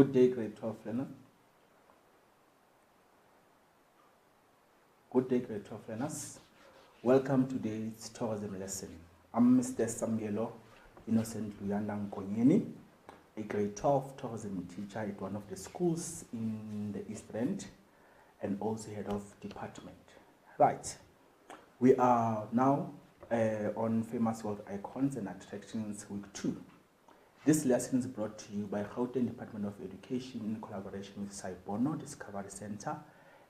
Good day, grade 12 learner. Good day, grade 12 learners. Welcome to today's tourism lesson. I'm Mr. Sambielo Innocent Luyanda Nkonyeni, a grade 12 tourism teacher at one of the schools in the East End and also head of department. Right, we are now on Famous World Icons and Attractions Week 2. This lesson is brought to you by Gauteng Department of Education in collaboration with Saibono Discovery Center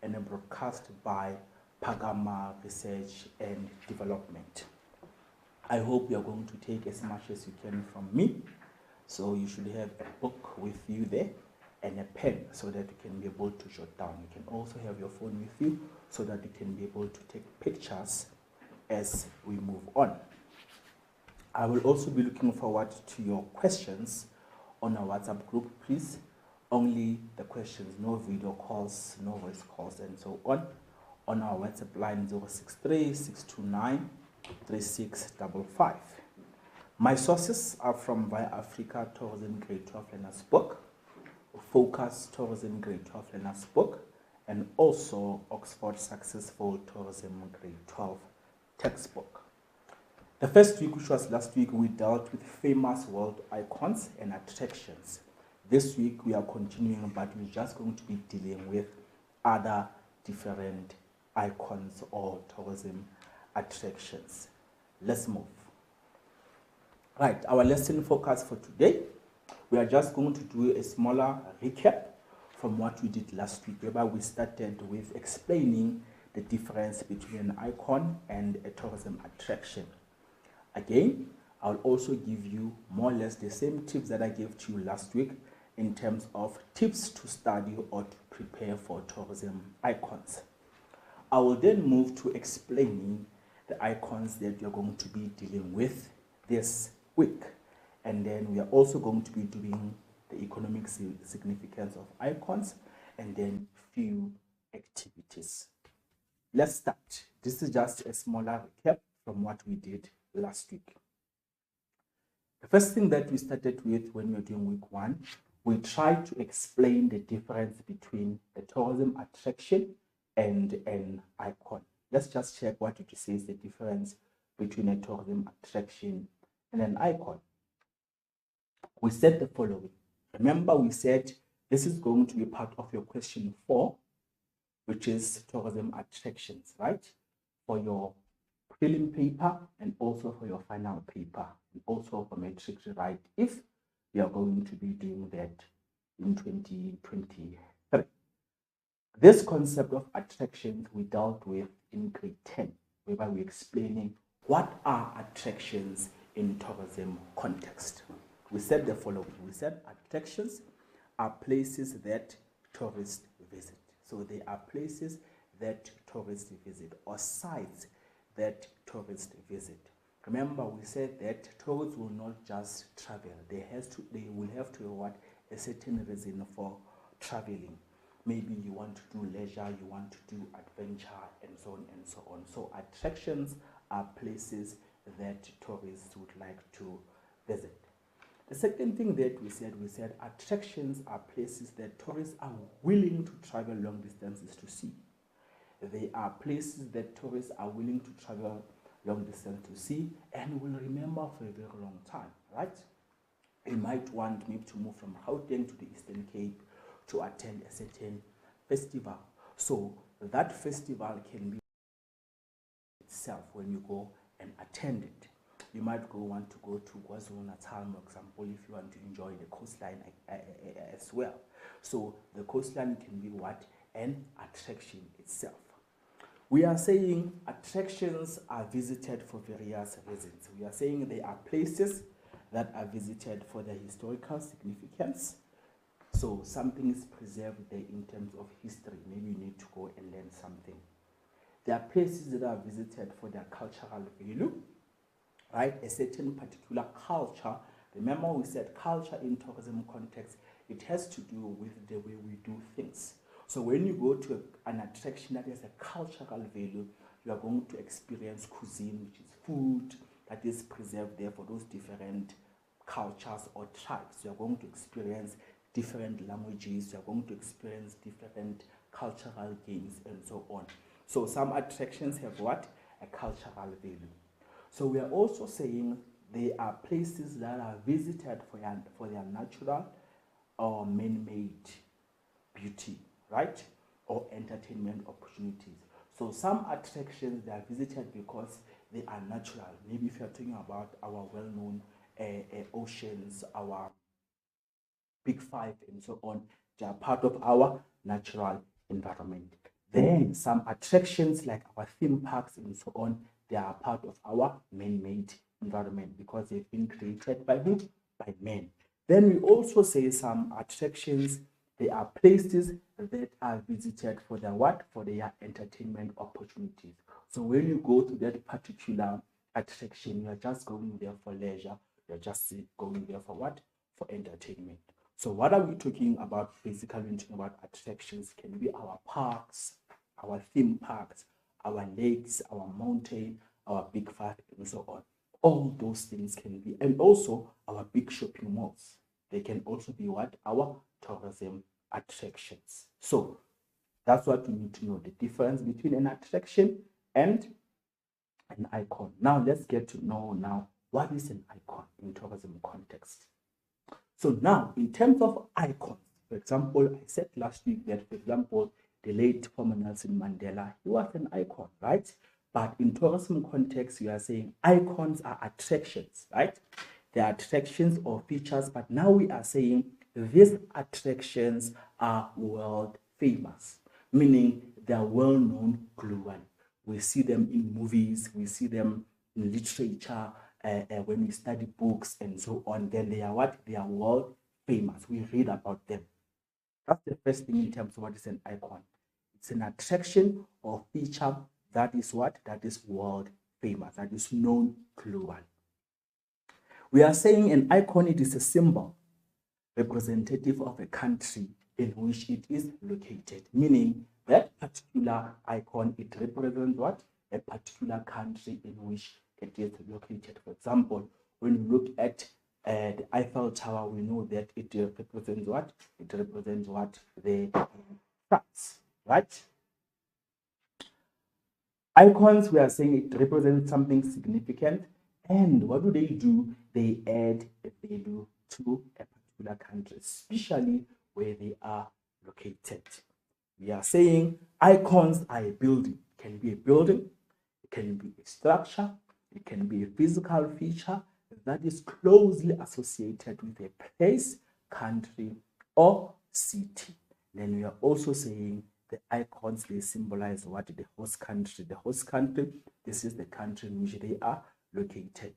and broadcast by Pagama Research and Development. I hope you are going to take as much as you can from me. So you should have a book with you there and a pen so that you can be able to jot down. You can also have your phone with you so that you can be able to take pictures as we move on. I will also be looking forward to your questions on our WhatsApp group, please. Only the questions, no video calls, no voice calls, and so on our WhatsApp line 063-629-3655. My sources are from Via Africa Tourism Grade 12 Learners Book, Focus Tourism Grade 12 Learners Book, and also Oxford Successful Tourism Grade 12 Textbook. The first week, which was last week, we dealt with famous world icons and attractions. This week we are continuing, but we're just going to be dealing with other different icons or tourism attractions. Let's move. Right, our lesson focus for today, we are just going to do a smaller recap from what we did last week, whereby we started with explaining the difference between an icon and a tourism attraction. Again, I'll also give you more or less the same tips that I gave to you last week in terms of tips to study or to prepare for tourism icons. I will then move to explaining the icons that you're going to be dealing with this week. And then we are also going to be doing the economic significance of icons and then few activities. Let's start. This is just a smaller recap from what we did last week. The first thing that we started with when we were doing week 1, we tried to explain the difference between a tourism attraction and an icon. Let's just check what it says the difference between a tourism attraction and an icon. We said the following. Remember, we said this is going to be part of your question 4, which is tourism attractions, right? For your prelim paper and also for your final paper and also for matric rewrite if we are going to be doing that in 2023. This concept of attractions we dealt with in grade 10, whereby we're explaining what are attractions in tourism context. We said the following. We said attractions are places that tourists visit. So they are places that tourists visit or sites that tourists visit. Remember, we said that tourists will not just travel. They will have to what a certain reason for traveling. Maybe you want to do leisure, you want to do adventure, and so on and so on. So attractions are places that tourists would like to visit. The second thing that we said attractions are places that tourists are willing to travel long distances to see. They are places that tourists are willing to travel long distance to see and will remember for a very long time, right? You might want maybe to move from Gauteng to the Eastern Cape to attend a certain festival. So that festival can be itself when you go and attend it. You might want to go to KwaZulu-Natal, for example, if you want to enjoy the coastline as well. So the coastline can be what? An attraction itself. We are saying attractions are visited for various reasons. We are saying they are places that are visited for their historical significance. So something is preserved there in terms of history. Maybe you need to go and learn something. There are places that are visited for their cultural value, right? A certain particular culture. Remember, we said culture in tourism context, it has to do with the way we do things. So when you go to an attraction that has a cultural value, you are going to experience cuisine, which is food that is preserved there for those different cultures or tribes. You are going to experience different languages, you're going to experience different cultural games and so on. So some attractions have what? A cultural value. So we are also saying they are places that are visited for their natural or man-made beauty, right? Or entertainment opportunities. So some attractions, they are visited because they are natural. Maybe if you're talking about our well-known oceans, our Big Five and so on, they are part of our natural environment. Then some attractions like our theme parks and so on, they are part of our man-made environment because they've been created by who? By men. Then we also say some attractions, they are places that are visited for their what? For their entertainment opportunities. So when you go to that particular attraction, you're just going there for leisure. You're just going there for what? For entertainment. So what are we talking about? Basically, when talking about attractions, can be our parks, our theme parks, our lakes, our mountain, our big five, and so on. All those things can be, and also our big shopping malls. They can also be what? Our tourism attractions. So that's what we need to know, the difference between an attraction and an icon. Now let's get to know now what is an icon in tourism context. So now, in terms of icons, for example, I said last week that, for example, the late former Nelson Mandela, he was an icon, right? But in tourism context, we are saying icons are attractions, right? They are attractions or features, but now we are saying these attractions are world famous, meaning they are well known globally. We see them in movies, we see them in literature, when we study books and so on, then they are what? They are world famous. We read about them. That's the first thing in terms of what is an icon. It's an attraction or feature that is what? That is world famous, that is known globally. We are saying an icon, it is a symbol representative of a country in which it is located, meaning that particular icon, it represents what? A particular country in which it is located. For example, when you look at the Eiffel Tower, we know that it represents what? It represents what? The France, right? Icons, we are saying it represents something significant. And what do? They add a value to a particular country, especially where they are located. We are saying icons are a building. It can be a building, it can be a structure, it can be a physical feature that is closely associated with a place, country, or city. Then we are also saying the icons, they symbolize what? The host country. The host country, this is the country in which they are located.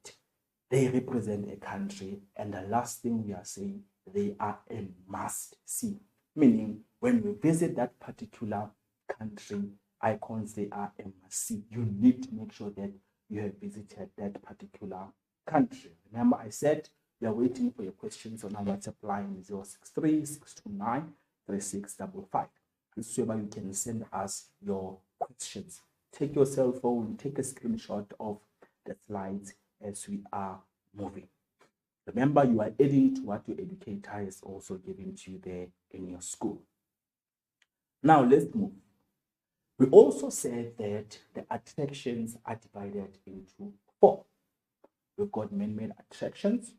They represent a country. And the last thing we are saying, they are a must-see. Meaning, when you visit that particular country, icons, they are a must-see. You need to make sure that you have visited that particular country. Remember, I said we are waiting for your questions on our WhatsApp line 063 629 3655. This is where you can send us your questions. Take your cell phone, take a screenshot of the slides as we are moving. Remember, you are adding to what your educator is also giving to you there in your school. Now, let's move. We also said that the attractions are divided into four. We've got man-made attractions,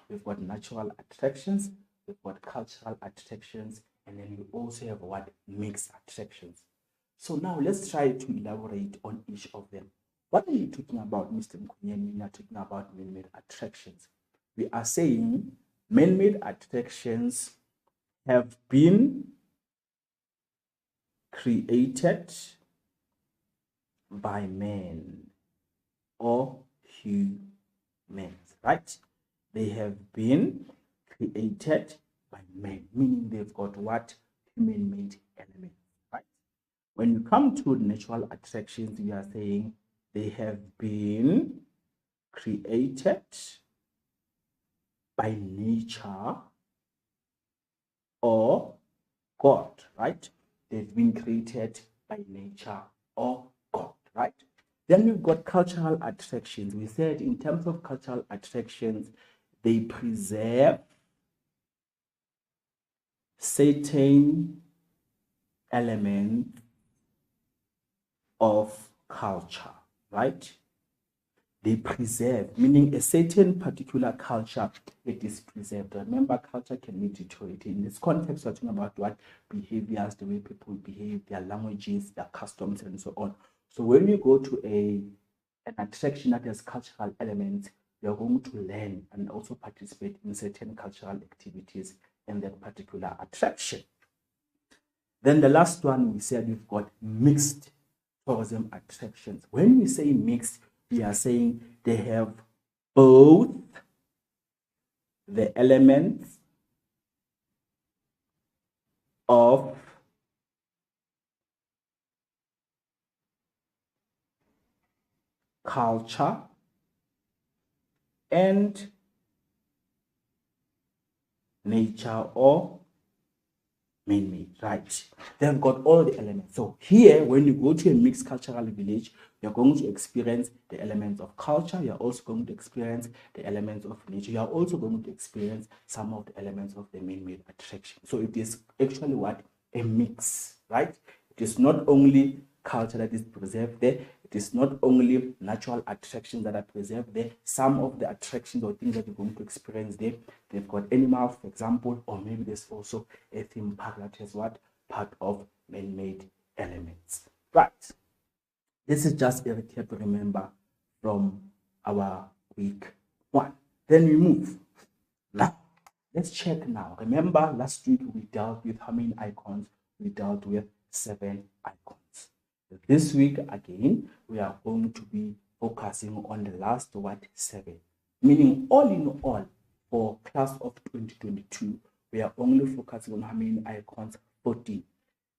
we've got natural attractions, we've got cultural attractions, and then we also have what? Mixed attractions. So now let's try to elaborate on each of them. What are you talking about, Mr. Mkunyeni? You are talking about man-made attractions. We are saying man-made attractions have been created by men or humans, right? They have been created by men, meaning they've got what? Human-made elements, right? When you come to natural attractions, we are saying they have been created by nature or God, right? They've been created by nature or God, right? Then we've got cultural attractions. We said in terms of cultural attractions, they preserve certain elements of culture, right? They preserve, meaning a certain particular culture, it is preserved. Remember, culture can be deteriorated. In this context, we're talking about what behaviors, the way people behave, their languages, their customs, and so on. So when you go to an attraction that has cultural elements, you're going to learn and also participate in certain cultural activities in that particular attraction. Then the last one, we said we've got mixed tourism attractions. When we say mixed, we are saying they have both the elements of culture and nature or man-made, right? They've got all the elements. So here, when you go to a mixed cultural village, you're going to experience the elements of culture. You're also going to experience the elements of nature. You're also going to experience some of the elements of the man-made attraction. So it is actually what? A mix, right? It is not only culture that is preserved there. It is not only natural attractions that are preserved there. Some of the attractions or things that you're going to experience there, they've got animals, for example, or maybe there's also a theme park that is what? Part of man-made elements. Right. This is just a recap, remember, from our week 1. Then we move. Now, let's check now. Remember, last week we dealt with how many icons? We dealt with 7 icons. This week, again, we are going to be focusing on the last 7. Meaning, all in all, for class of 2022, we are only focusing on how many icons? 14.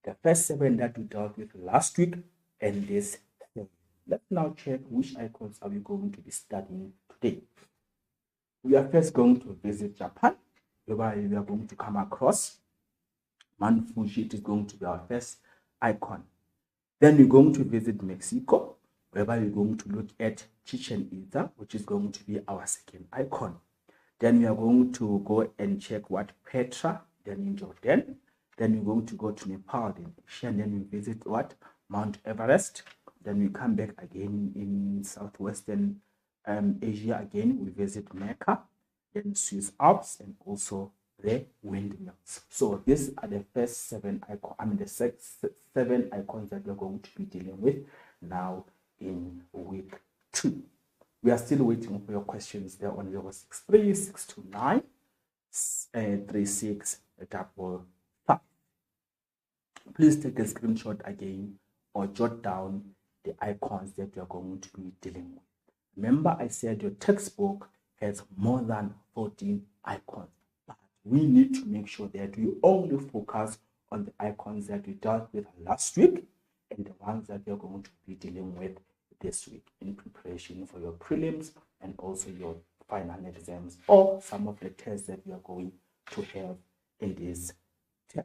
The first 7 that we dealt with last week and this 7. Let's now check which icons are we going to be studying today. We are first going to visit Japan, whereby we are going to come across Mount Fuji. It is going to be our first icon. Then we're going to visit Mexico, whereby we're going to look at Chichen Itza, which is going to be our second icon. Then we are going to go and check what Petra, then in Jordan. Then we're going to go to Nepal, then Asia, and then we visit what? Mount Everest. Then we come back again in southwestern Asia again. We visit Mecca, then Swiss Alps, and also the Windmills. So these are the first 7 icons. The 7 icons that we're going to be dealing with now in week 2. We are still waiting for your questions there on 063 629 3655. Please take a screenshot again or jot down the icons that you're going to be dealing with. Remember, I said your textbook has more than 14 icons, but we need to make sure that we only focus on the icons that we dealt with last week and the ones that you're going to be dealing with this week in preparation for your prelims and also your final exams or some of the tests that you are going to have in this term.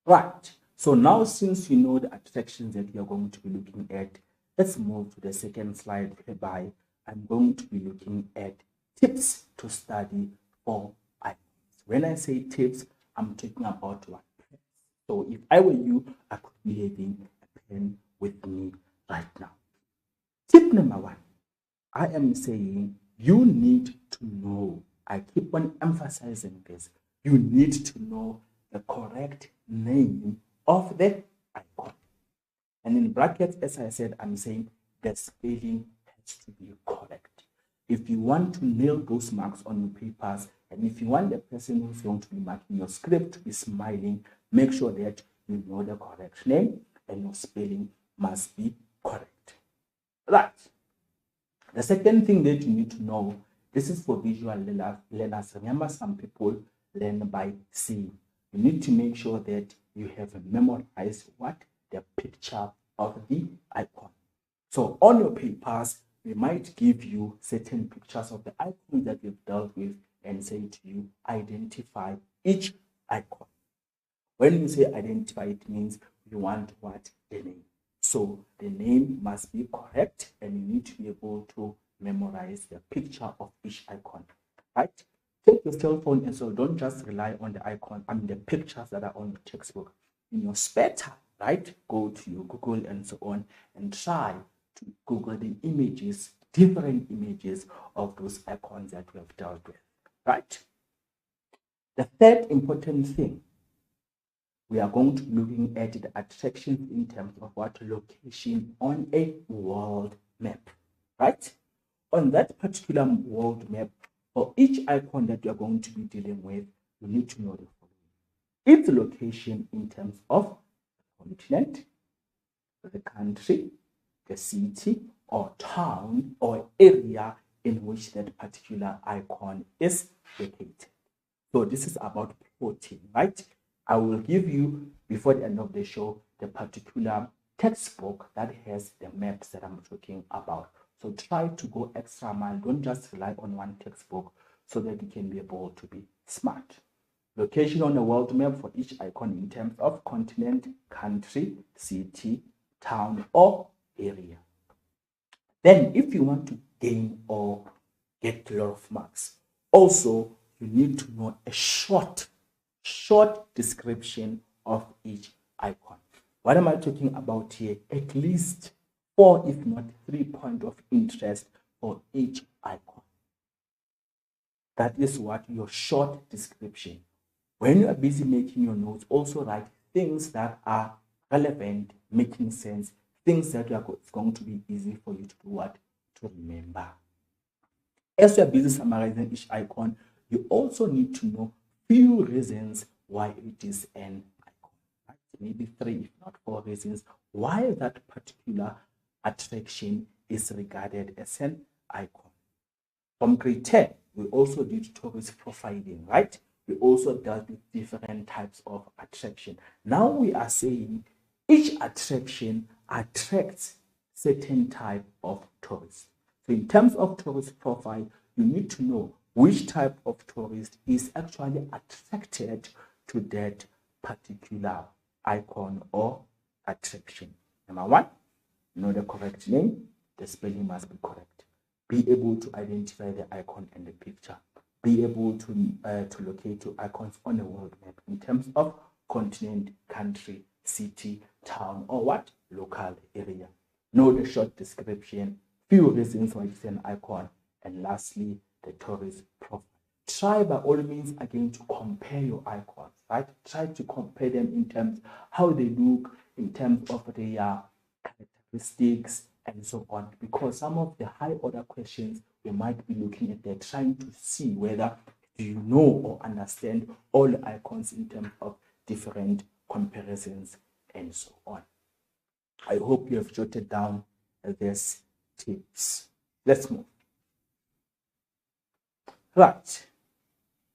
Right. So now, since you know the attractions that you're going to be looking at, let's move to the second slide, whereby I'm going to be looking at tips to study for icons. When I say tips, I'm talking about what? So if I were you, I could be having a pen with me right now. Tip number 1, I am saying you need to know, I keep on emphasizing this, you need to know the correct name of the icon. And in brackets, as I said, I'm saying the spelling has to be correct. If you want to nail those marks on your papers, and if you want the person who's going to be marking your script to be smiling, make sure that you know the correct name and your spelling must be correct. Right. The second thing that you need to know, this is for visual learners. Remember, some people learn by seeing. You need to make sure that you have memorized what? The picture of the icon. So on your papers, we might give you certain pictures of the icons that you've dealt with and say to you, identify each icon. When you say identify, it means you want what? The name. So the name must be correct and you need to be able to memorize the picture of each icon, right? Take your cell phone and so don't just rely on the icon, the pictures that are on the textbook. In your spare time, right? Go to your Google and so on and try to Google the images, different images of those icons that we have dealt with, right? The third important thing, we are going to be looking at the attractions in terms of what location on a world map, right? On that particular world map, for each icon that you're going to be dealing with, you need to know the following. Its location in terms of the continent, the country, the city, or town, or area in which that particular icon is located. So this is about plotting, right? I will give you, before the end of the show, the particular textbook that has the maps that I'm talking about. So try to go extra mile. Don't just rely on one textbook so that you can be able to be smart. Location on the world map for each icon in terms of continent, country, city, town, or area. Then if you want to gain or get a lot of marks, also you need to know a short description of each icon. What am I talking about here? At least 4, if not 3 points of interest for each icon. That is what your short description. When you are busy making your notes, also write things that are relevant, making sense, things that it's going to be easy for you to do what? To remember. As you are busy summarizing each icon, you also need to know few reasons why it is an icon. Right? Maybe 3, if not 4 reasons why that particular attraction is regarded as an icon. From grade 10, we also did tourist profiling, right? We also dealt with different types of attraction. Now we are saying each attraction attracts certain type of tourists. So in terms of tourist profile, you need to know which type of tourist is actually attracted to that particular icon or attraction. Number 1, know the correct name. The spelling must be correct. Be able to identify the icon and the picture. Be able to locate your icons on a world map in terms of continent, country, city, town, or what? Local area. Know the short description, few reasons why it's an icon, and lastly, the tourist profile. Try by all means again to compare your icons, right? Try to compare them in terms how they look, in terms of their characteristics, and so on, because some of the high order questions we might be looking at, they're trying to see whether do you know or understand all the icons in terms of different comparisons and so on. I hope you have jotted down these tips. Let's move. Right.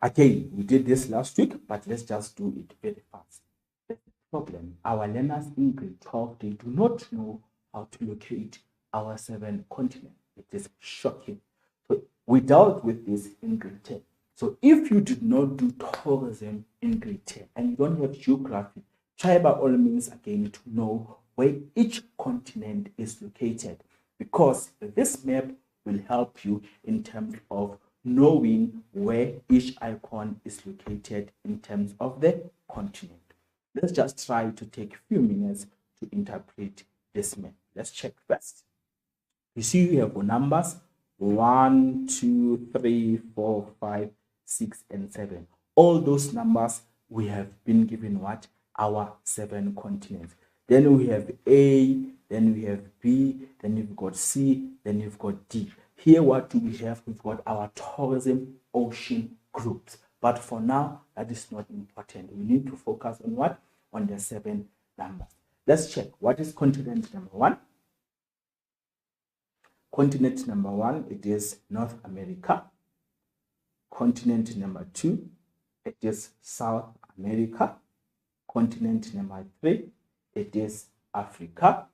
Again, we did this last week, but let's just do it very fast. The problem, our learners in grade 12, they do not know how to locate our 7 continents. It is shocking. So we dealt with this in grade 10. So if you did not do tourism in grade 10 and you don't have geography, try by all means again to know where each continent is located, because this map will help you in terms of knowing where each icon is located in terms of the continent. Let's just try to take a few minutes to interpret this map. Let's check first. You see you have numbers 1, 2, 3, 4, 5, 6, and 7. All those numbers we have been given what? Our 7 continents. Then we have A, then we have B, then you've got C, then you've got D. Here what do we have? We've got our tourism ocean groups. But for now, that is not important. We need to focus on what? On the 7 numbers. Let's check. What is continent number 1? Continent number 1, it is North America. Continent number 2, it is South America. Continent number 3, it is Africa.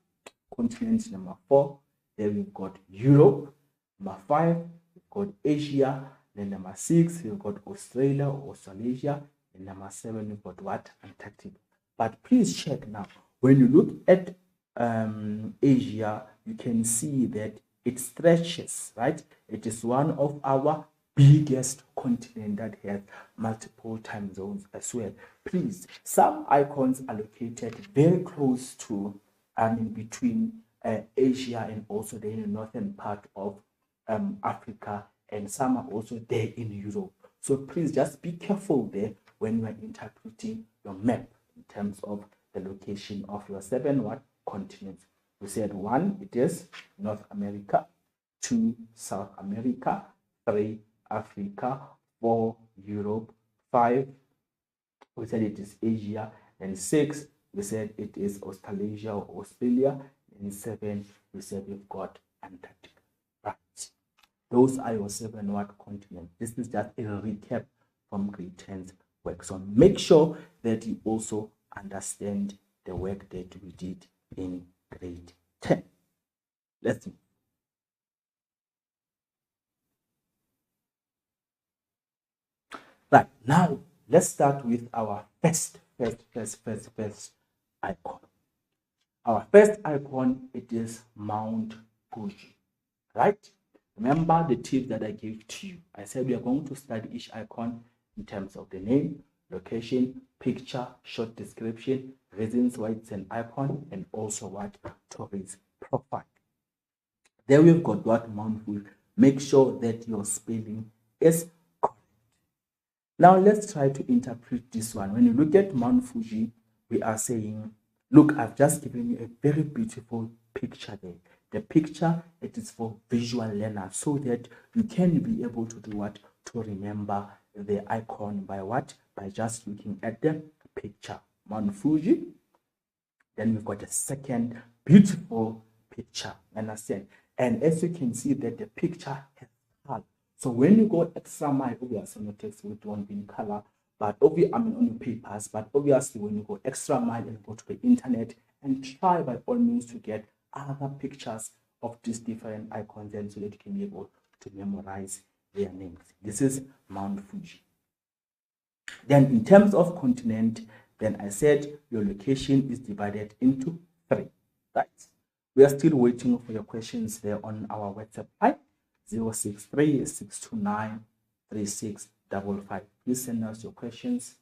Continent number 4, then we've got Europe. Number 5, we've got Asia. Then number 6, we've got Australia or Australasia. And number 7, we've got what? Antarctica. But please check now. When you look at Asia, you can see that it stretches, right? It is one of our biggest continent that has multiple time zones as well. Please, some icons are located very close to and in between Asia and also the northern part of Africa, and some are also there in Europe. So please just be careful there when you are interpreting your map in terms of the location of your 7 what continents. We said 1, it is North America, 2, South America, 3, Africa, 4, Europe, 5, we said it is Asia, and 6, we said it is Australasia or Australia, and 7, we said we've got Antarctica. Right. Those are your 7 what continents. This is just a recap from grade 10's work. So make sure that you also understand the work that we did in grade 10. Let's move. Right, now let's start with our first icon. Our first icon, it is Mount Fuji, right? Remember the tip that I gave to you. I said we are going to study each icon in terms of the name, location, picture, short description, reasons why it's an icon, and also what tourist profile. Then we've got what Mount Fuji. Make sure that your spelling is correct. Now let's try to interpret this one. When you look at Mount Fuji, we are saying, look, I've just given you a very beautiful picture there. The picture, it is for visual learners so that you can be able to do what? To remember the icon by what? By just looking at the picture. Mount Fuji. Then we've got a second beautiful picture. Understand? And as you can see that the picture has color. So when you go extra mile, obviously your text will don't be in color, but obviously on your papers, but obviously when you go extra mile and go to the internet and try by all means to get other pictures of these different icons, and so that you can be able to memorize their names. This is Mount Fuji. Then in terms of continent, then I said your location is divided into 3, right? We are still waiting for your questions there on our WhatsApp line, 063-629-3655. Please send us your questions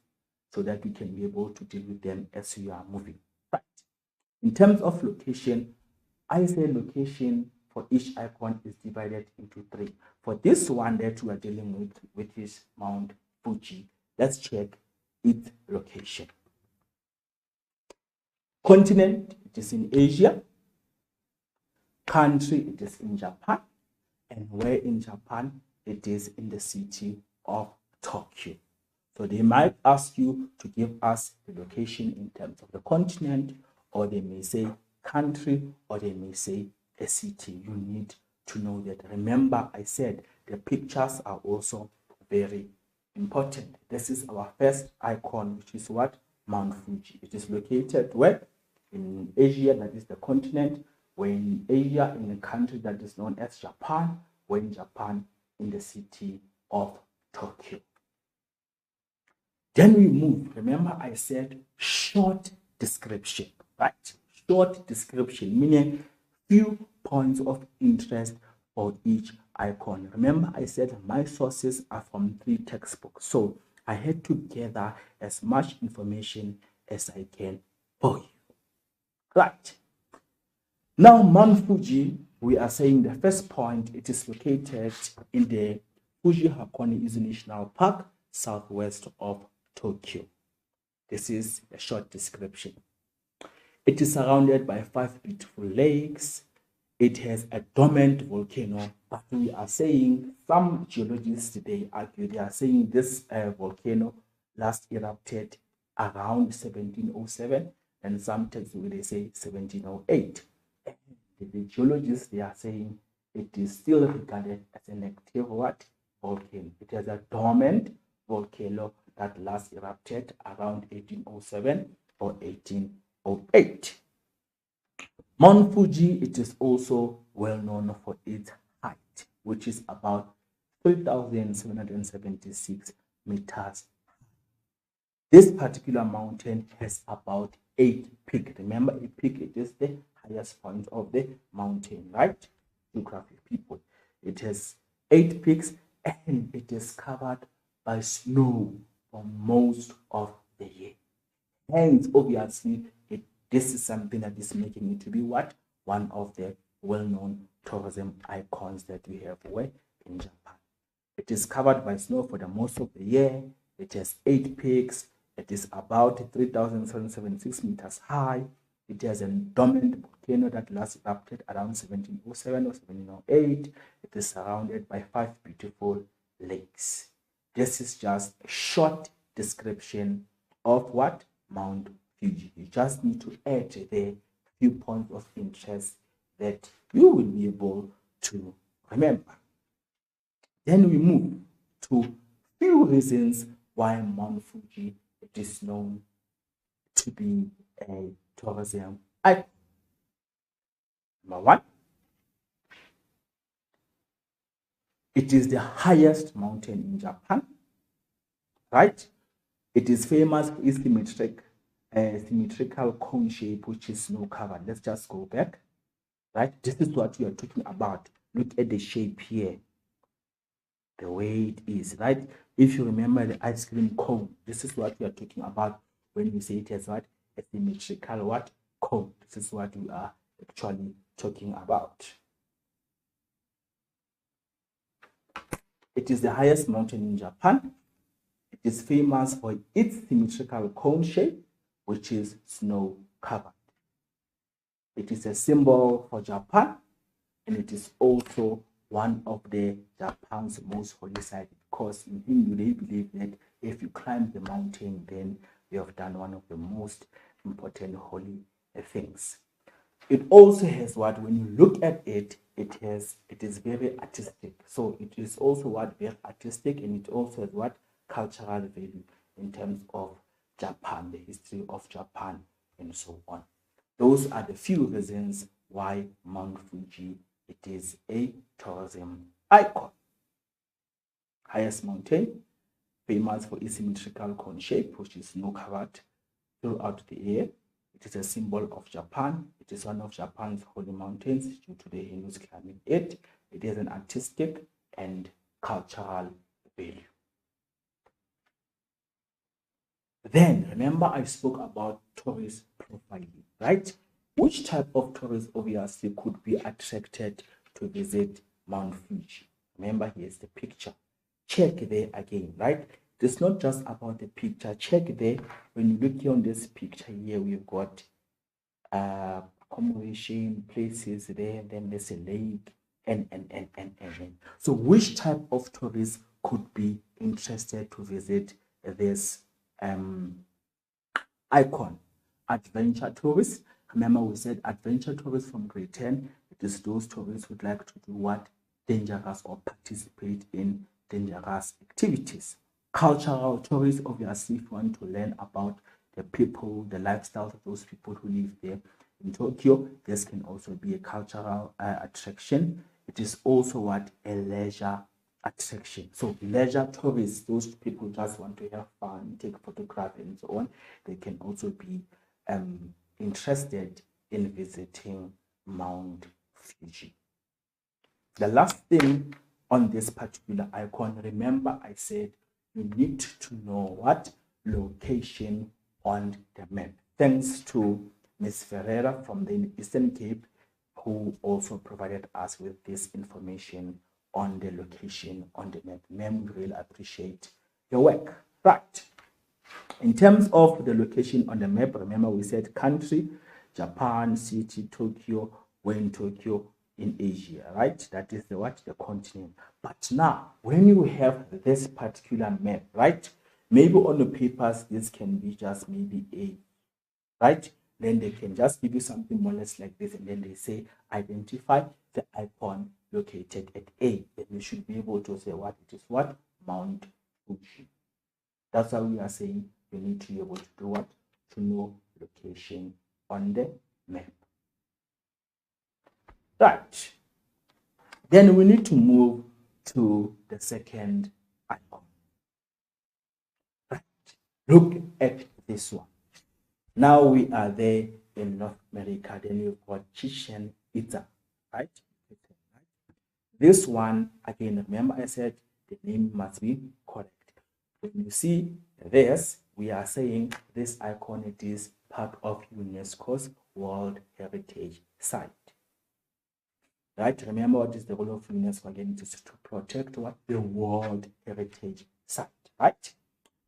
so that we can be able to deal with them as we are moving. Right. In terms of location, I say location for each icon is divided into 3. For this one that we are dealing with, which is Mount Fuji, let's check its location. Continent, it is in Asia. Country, it is in Japan. And where in Japan, it is in the city of Tokyo. So they might ask you to give us the location in terms of the continent, or they may say country, or they may say a city. You need to know that. Remember, I said the pictures are also very important. This is our first icon, which is what? Mount Fuji. It is located where? In Asia, that is the continent. We're in Asia, in a country that is known as Japan. We're in Japan, in the city of Tokyo. Then we move. Remember, I said short description, right? Short description, meaning few points of interest for each icon. Remember, I said my sources are from 3 textbooks. So I had to gather as much information as I can for you. Right. Now, Mount Fuji, we are saying the first point, it is located in the Fuji Hakone-Izu National Park, southwest of Tokyo. This is a short description. It is surrounded by 5 beautiful lakes. It has a dormant volcano, but we are saying, some geologists today argue, they are saying this volcano last erupted around 1707, and some texts they say 1708. The geologists, they are saying it is still regarded as an active what? Volcano. It has a dormant volcano that last erupted around 1807 or 1808. Mount Fuji, it is also well known for its height, which is about 3,776 meters. This particular mountain has about 8 peaks. Remember, a peak, it is the highest point of the mountain, right? Geographic people. It has 8 peaks, and it is covered by snow for most of the year. Hence, obviously, this is something that is making it to be what? One of the well-known tourism icons that we have where in Japan. It is covered by snow for the most of the year. It has 8 peaks. It is about 3,776 meters high. It has a dormant volcano that last erupted around 1707 or 1708. It is surrounded by 5 beautiful lakes. This is just a short description of what? Mount Fuji. You just need to add the few points of interest that you will be able to remember. Then we move to few reasons why Mount Fuji is known to be a tourism icon. Number one, it is the highest mountain in Japan, right? It is famous for its symmetrical cone shape, which is snow covered. Let's just go back, right? This is what we are talking about. Look at the shape here, the way it is, right? If you remember the ice cream cone, this is what we are talking about when we say it as what? A symmetrical what? Cone. This is what we are actually talking about. It is the highest mountain in Japan. It is famous for its symmetrical cone shape, which is snow covered. It is a symbol for Japan, and it is also one of the Japan's most holy sites, because in Hindu they believe that if you climb the mountain, then you have done one of the most important holy things. It also has what, when you look at it, it is very artistic. So it is also what, very artistic, and it also has what, cultural value in terms of Japan, the history of Japan, and so on. Those are the few reasons why Mount Fuji, it is a tourism icon. Highest mountain, famous for its symmetrical cone shape, which is snow covered throughout the year. It is a symbol of Japan. It is one of Japan's holy mountains due to the Hindus climbing it. It is an artistic and cultural value. Then, remember I spoke about tourist profiling, right? Which type of tourist obviously could be attracted to visit Mount Fuji? Remember, here's the picture. Check there again, right? It's not just about the picture. Check there. When you look here on this picture here, we've got accommodation places there, and then there's a lake, and. So which type of tourist could be interested to visit this icon? Adventure tourists. Remember, we said adventure tourists from grade 10. It is those tourists who would like to do what? Dangerous, or participate in dangerous activities. Cultural tourists, obviously, if you want to learn about the people, the lifestyles of those people who live there in Tokyo, this can also be a cultural attraction. It is also what? A leisure attraction. So leisure tourists, those people just want to have fun, take photographs and so on, they can also be interested in visiting Mount Fuji. The last thing on this particular icon, remember I said you need to know what? Location on the map. Thanks to Ms. Ferreira from the Eastern Cape, who also provided us with this information on the location on the map. Ma'am, we really appreciate your work. Right. In terms of the location on the map, remember we said country, Japan, city, Tokyo, we're in Tokyo, in Asia, right? That is the what? The continent. But now, when you have this particular map, right? Maybe on the papers, this can be just maybe A, right? Then they can just give you something more or less like this, and then they say, identify the icon located at A. Then you should be able to say what it is, what? Mount Fuji. That's why we are saying you need to be able to do what? To know location on the map. Right. Then we need to move to the second icon. Right. Look at this one. Now we are there in North America. Then we've got Chichen Itza, right? This one, again, remember I said the name must be correct. When you see this, we are saying this icon, it is part of UNESCO's World Heritage Site. Right? Remember what is the role of UNESCO again? It is to protect what? The World Heritage Site. Right?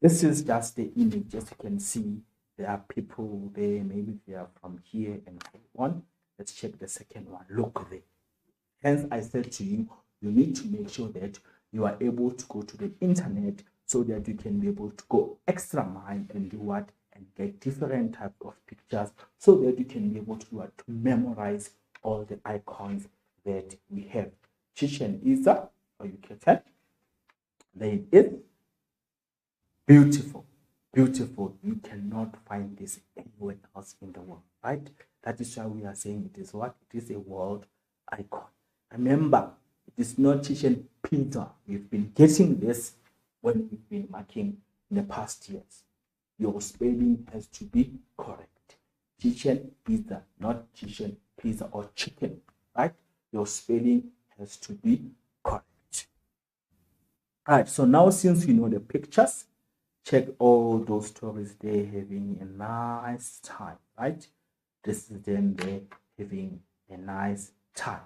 This is just the image. As you can see, there are people there. Maybe they are from here and so on. Let's check the second one. Look there. Hence, I said to you, you need to make sure that you are able to go to the internet so that you can be able to go extra mile and do what? And get different types of pictures so that you can be able to do what? To memorize all the icons that we have. Chichen Itza, or you can tell, there it is. Beautiful, beautiful. You cannot find this anywhere else in the world, right? That is why we are saying it is what? It is a world icon. Remember, it is not Chichen Itza. We've been getting this when we've been marking in the past years. Your spelling has to be correct. Chichen Itza, not Chichen Itza or chicken, right? Your spelling has to be correct. All right, so now since you know the pictures, check all those stories. They're having a nice time, right? This is them, they're having a nice time.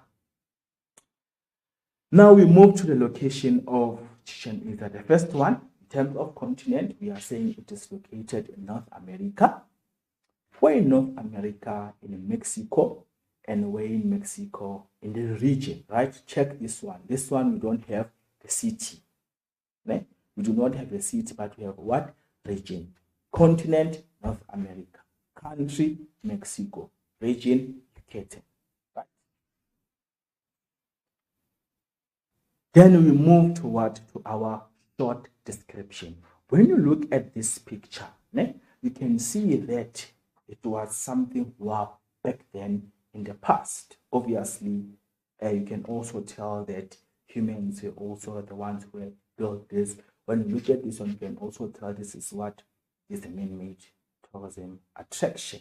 Now we move to the location of Chichen Itza. The first one, in terms of continent, we are saying it is located in North America. We're in North America, in Mexico, and we're in Mexico in the region, right? Check this one. This one, we don't have the city. Right? We do not have the city, but we have what? Region. Continent, North America. Country, Mexico. Region, Yucatan. Right? Then we move to what? To our short description. When you look at this picture, you can see that it was something wow back then in the past. Obviously, you can also tell that humans were also the ones who built this. When you look at this one, you can also tell this is what is the man-made tourism attraction.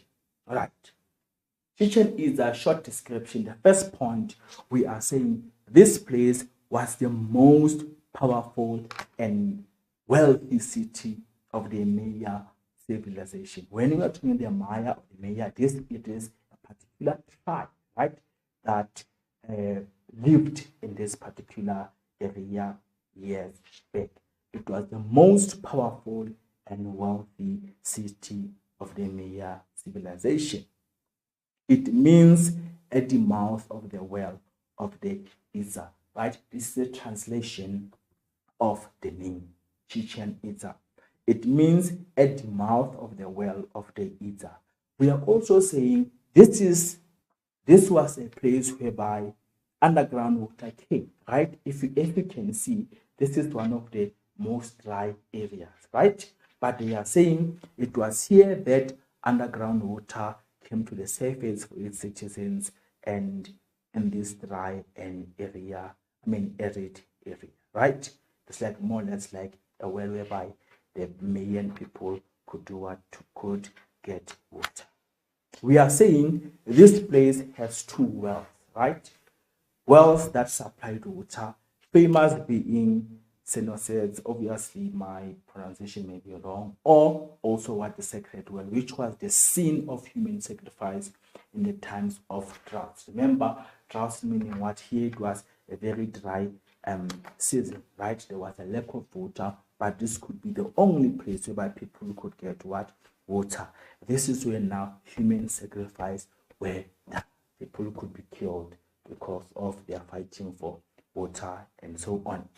All right. Chichen Itza, short description. The first point, we are saying this place was the most powerful and wealthy city of the Maya civilization. When we are talking the Maya of the Maya, it is a particular tribe, right, that lived in this particular area years back. It was the most powerful and wealthy city of the Maya civilization. It means at the mouth of the well of the Itza, right? This is a translation of the name, Chichen Itza. It means at the mouth of the well of the Itza. We are also saying this was a place whereby underground water came, right? If you can see, this is one of the most dry areas, right? But they are saying it was here that underground water came to the surface for its citizens and in this dry and arid area, right? It's like more or less like a well whereby the Mayan people could do what? Could get water. We are saying this place has two wells, right? Wells that supplied water, famous being Senoceds, obviously my pronunciation may be wrong, or also what the sacred well, which was the scene of human sacrifice in the times of droughts. Remember, droughts meaning what? Here it was a very dry season, right? There was a lack of water, but this could be the only place where people could get what? Water. This is where now human sacrifice where people could be killed because of their fighting for water and so on.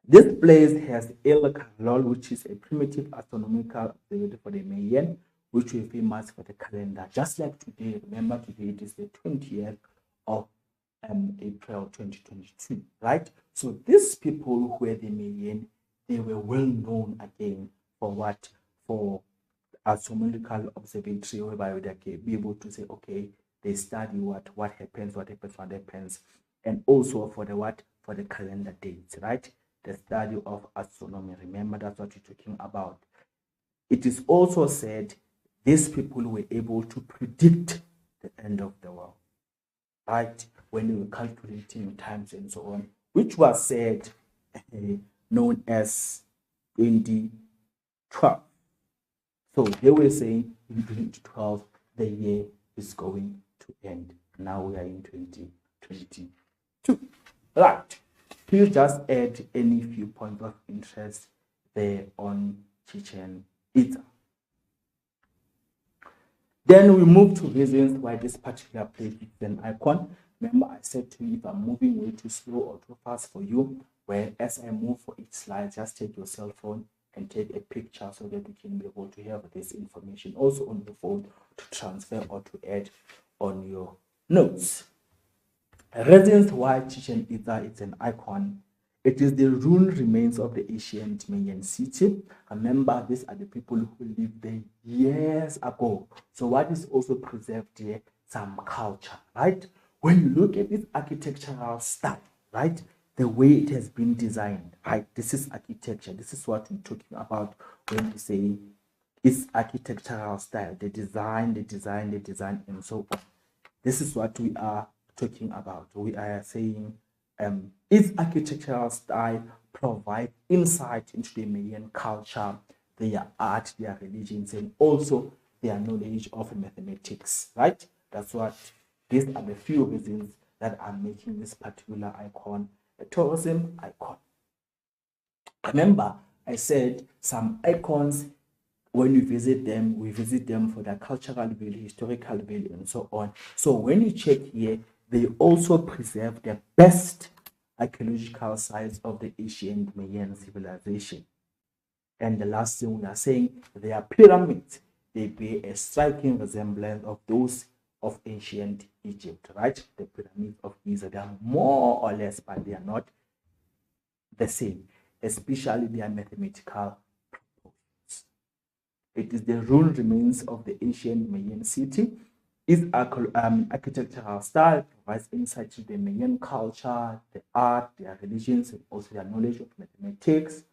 This place has El Carlol, which is a primitive astronomical observatory for the Mayan, which were famous for the calendar. Just like today, remember today it is the 20th of April 2022, right? So these people who were the Mayan, they were well known again for what? For astronomical observatory, whereby they can be able to say, okay, they study what happens, and also for the what? For the calendar dates, right? The study of astronomy. Remember, that's what we're talking about. It is also said these people were able to predict the end of the world, right? When they were calculating times and so on, which was said known as 2012. So they were saying in 2012 the year is going to end. Now we are in 2022. Right. Please just add any few points of interest there on Chichen Itza. Then we move to reasons why this particular place is an icon. Remember, I said to you, if I'm moving way too slow or too fast for you, where as I move for each slide, just take your cell phone and take a picture so that you can be able to have this information also on your phone to transfer or to add on your notes. Reasons why Chichen Itza is an icon. It is the ruined remains of the ancient Mayan city. Remember, these are the people who lived there years ago. So what is also preserved here? Some culture, right? When you look at this architectural style, right? The way it has been designed, right? This is architecture. This is what we're talking about when we say it's architectural style. The design, and so on. This is what we are talking about. We are saying its architectural style provide insight into the Mayan culture, their art, their religions, and also their knowledge of mathematics, right? That's what these are the few reasons that are making this particular icon a tourism icon. Remember, I said some icons, when we visit them for their cultural value, historical value, and so on. So when you check here, they also preserve the best archaeological sites of the ancient Mayan civilization. And the last thing we are saying, their pyramids, they bear a striking resemblance of those of ancient Egypt, right? The pyramids of Giza, they are more or less, but they are not the same, especially their mathematical proportions. It is the ruined remains of the ancient Mayan city. Its architectural style provides insight to the Mayan culture, the art, their religions, and also their knowledge of mathematics.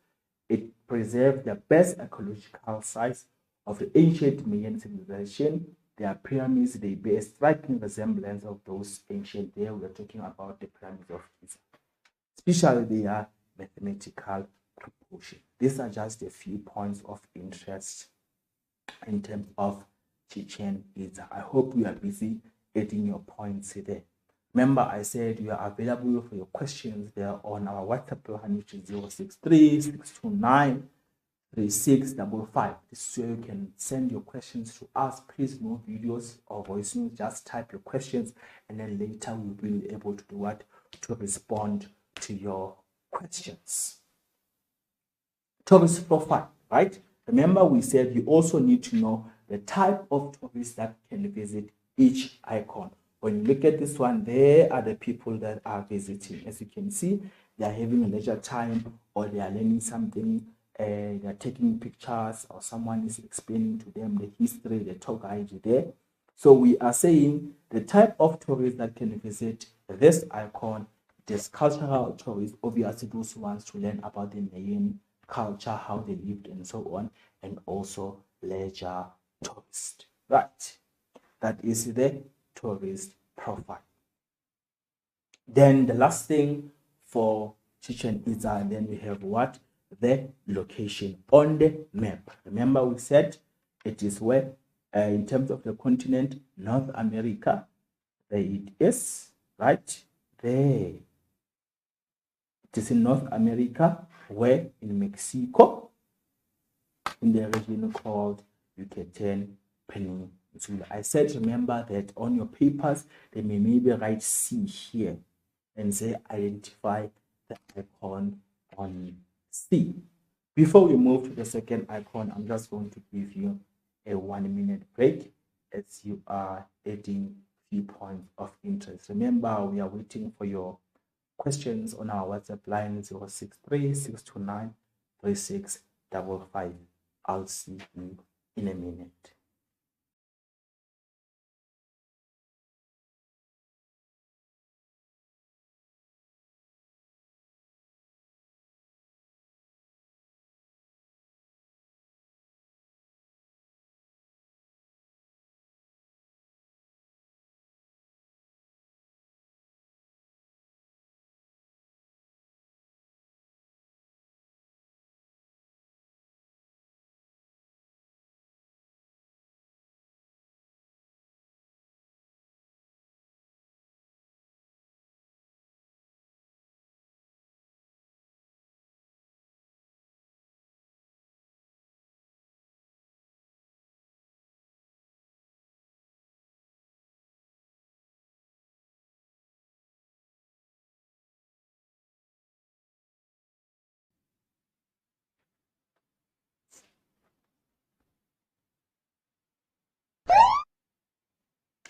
It preserves the best archaeological sites of the ancient Mayan civilization. Their pyramids, they bear striking resemblance of those ancient. There we are talking about the pyramids of Giza, especially their mathematical proportion. These are just a few points of interest in terms of Chichen Itza. I hope you are busy adding your points there. Remember, I said you are available for your questions there on our WhatsApp line, which is 063 629 3655. This is where you can send your questions to us. Please, no videos or voice notes, just type your questions, and then later we'll be able to do what? To respond to your questions. Tourist profile, right? Remember, we said you also need to know the type of tourists that can visit each icon. When you look at this one, there are the people that are visiting. As you can see, they are having a leisure time, or they are learning something, they are taking pictures, or someone is explaining to them the history, the tour guide there. So we are saying the type of tourists that can visit this icon, this cultural tourists, obviously those who want to learn about the Mayan culture, how they lived, and so on, and also leisure tourist, right? That is the tourist profile. Then the last thing for Chichen Itza, and then we have what? The location on the map. Remember, we said it is where, in terms of the continent, North America, there it is, right? There. It is in North America, where in Mexico, in the region called Yucatan Peninsula. I said, remember that on your papers, they may maybe write C here and say identify the icon on C. Before we move to the second icon, I'm just going to give you a 1-minute break as you are adding few points of interest. Remember, we are waiting for your questions on our WhatsApp line 063 629 3655. I'll see you in a minute.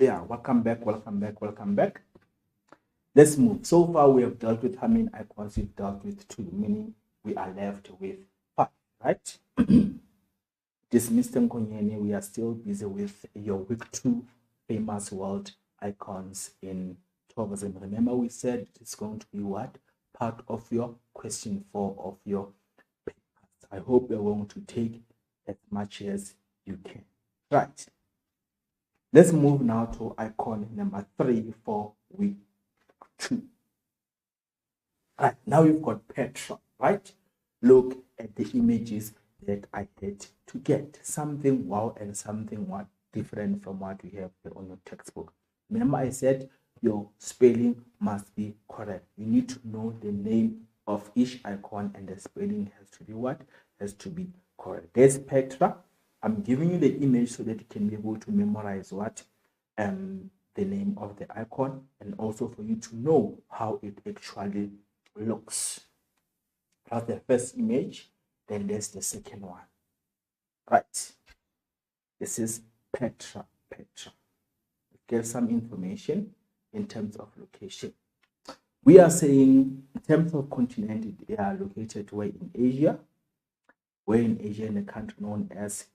Yeah, welcome back, welcome back, welcome back. Let's move. So far, we have dealt with how many icons? We've dealt with 2, meaning we are left with 5, right? This Mr. Nkonyene, we are still busy with your week 2 famous world icons in tourism. Remember, we said it's going to be what? Part of your question 4 of your papers. I hope you're going to take as much as you can. Right. Let's move now to icon number 3 for week 2. Right, now you've got Petra, right? Look at the images that I had to get. Something wow and something what different from what you have here on your textbook. Remember I said your spelling must be correct. You need to know the name of each icon and the spelling has to be what? Has to be correct. There's Petra. I'm giving you the image so that you can be able to memorize what? The name of the icon, and also for you to know how it actually looks. That's the first image, then there's the second one. Right. This is Petra. Get some information in terms of location. We are saying in terms of continent, they are located where in Asia, in a country known as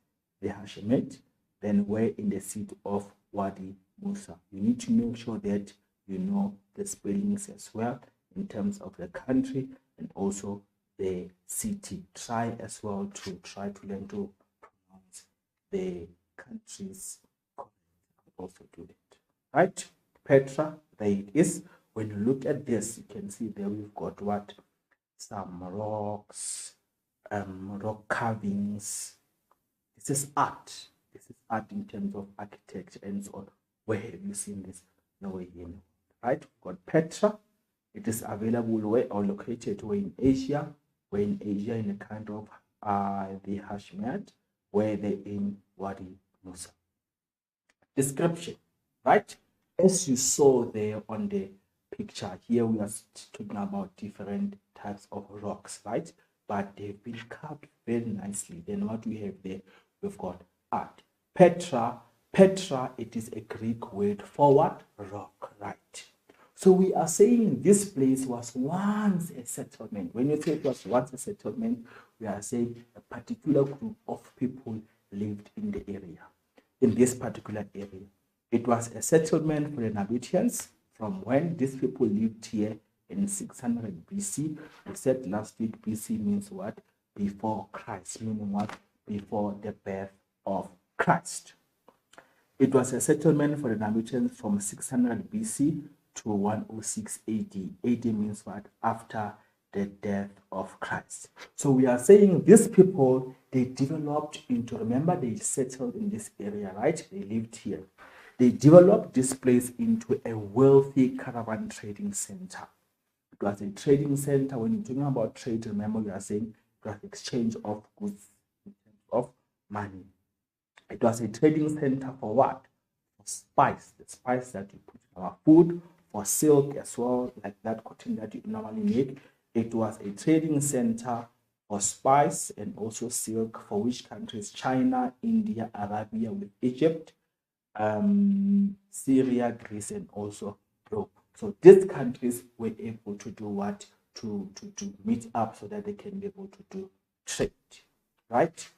the Hashemite, then where in the city of Wadi Musa. You need to make sure that you know the spellings as well in terms of the country and also the city. Try as well to learn to pronounce the countries correctly. Also do that. Right? Petra, there it is. When you look at this, you can see there we've got what? Some rocks, rock carvings. This is art. This is art in terms of architecture and so on. Where have you seen this? Nowhere here. Right? We've got Petra. It is available where or located where in Asia. Where in Asia in a kind of the Hashemite, where they in Wadi Musa. Description, right? As you saw there on the picture, here we are talking about different types of rocks, right? But they've been carved very nicely. Then what we have there, we've got art. Petra, it is a Greek word for what? Rock, right? So we are saying this place was once a settlement. When you say it was once a settlement, we are saying a particular group of people lived in the area, in this particular area. It was a settlement for the Nabateans from when these people lived here in 600 BC. We said last week BC means what? Before Christ, meaning what? Before the birth of Christ. It was a settlement for the Nabateans from 600 BC to 106 AD. AD means what? After the death of Christ. So we are saying these people, they developed into, remember they settled in this area, right? They lived here. They developed this place into a wealthy caravan trading center. It was a trading center. When you're talking about trade, remember we are saying it was exchange of goods in terms of money. It was a trading center for what? For spice, the spice that you put in our food, for silk as well, like that cotton that you normally make. It was a trading center for spice and also silk for which countries? China, India, Arabia with Egypt, Syria, Greece, and also Rome. So these countries were able to do what? To meet up so that they can be able to do trade, right?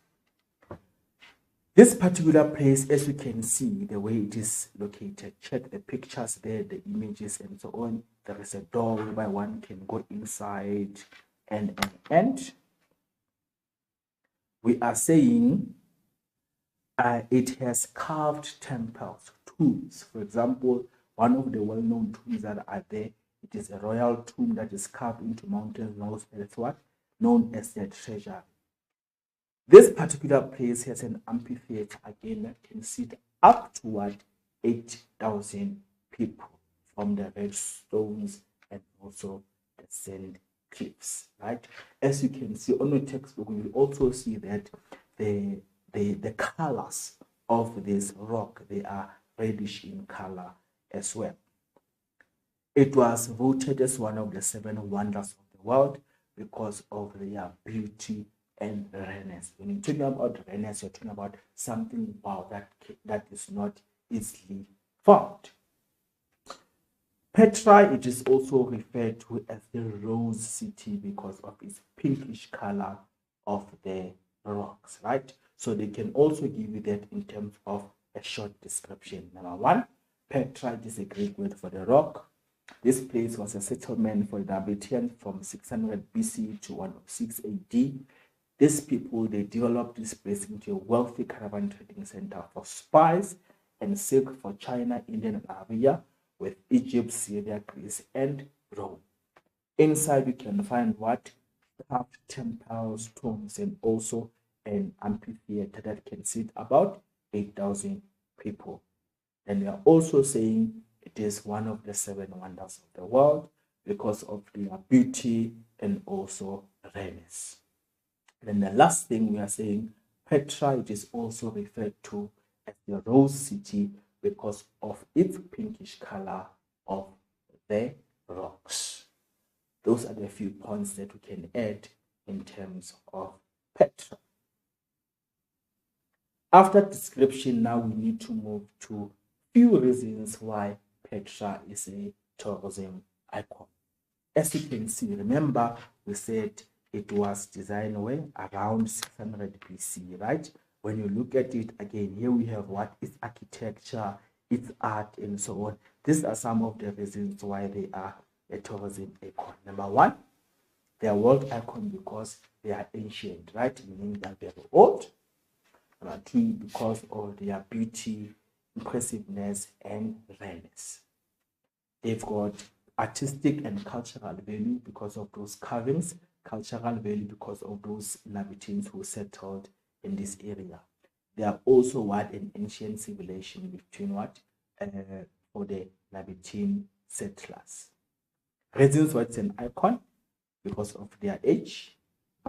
This particular place, as you can see, the way it is located, check the pictures there, the images and so on. There is a door whereby one can go inside and we are saying it has carved temples, tombs. For example, one of the well-known tombs that are there, it is a royal tomb that is carved into mountains, known as the treasure. This particular place has an amphitheater again that can seat up to what? 8,000 people from the red stones and also the sand cliffs, right? As you can see on the textbook, you also see that the colors of this rock, they are reddish in color as well. It was voted as one of the 7 wonders of the world because of their beauty and rareness. When you're talking about rareness, you're talking about something wow that is not easily found. Petra, it is also referred to as the Rose City because of its pinkish color of the rocks, right? So they can also give you that in terms of a short description. Number one, Petra is a Greek word for the rock. This place was a settlement for the inhabitants from 600 BC to 106 AD. These people, they developed this place into a wealthy caravan trading center for spice and silk for China, India, and Arabia, with Egypt, Syria, Greece, and Rome. Inside, you can find what? Carved temples, tombs, and also an amphitheater that can seat about 8,000 people. And we are also saying it is one of the 7 wonders of the world because of their beauty and also rareness. Then the last thing we are saying, Petra, it is also referred to as the Rose City because of its pinkish color of the rocks. Those are the few points that we can add in terms of Petra. After description, now we need to move to few reasons why Petra is a tourism icon. As you can see, remember we said it was designed when around 600 BC, right? When you look at it again, here we have what is architecture, its art, and so on. These are some of the reasons why they are a tourism icon. Number one, they are world icon because they are ancient, right? Meaning they are very old. Number two, because of their beauty, impressiveness, and rareness. They've got artistic and cultural value because of those carvings, cultural value because of those inhabitants who settled in this area. They are also what an ancient civilization between what for the inhabitant settlers. Reasons why it's an icon because of their age,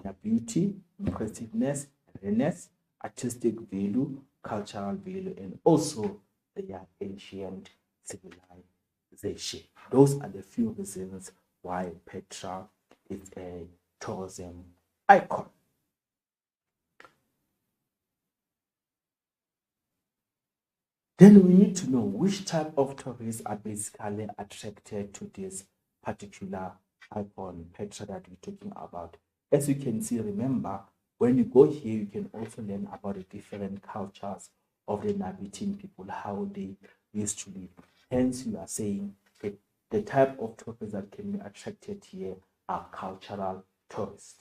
their beauty, impressiveness, rareness, artistic value, cultural value, and also their ancient civilization. Those are the few reasons why Petra is a tourism icon. Then we need to know which type of tourists are basically attracted to this particular icon, Petra, that we're talking about. As you can see, remember, when you go here, you can also learn about the different cultures of the inhabiting people, how they used to live. Hence, you are saying that the type of tourists that can be attracted here are cultural tourists.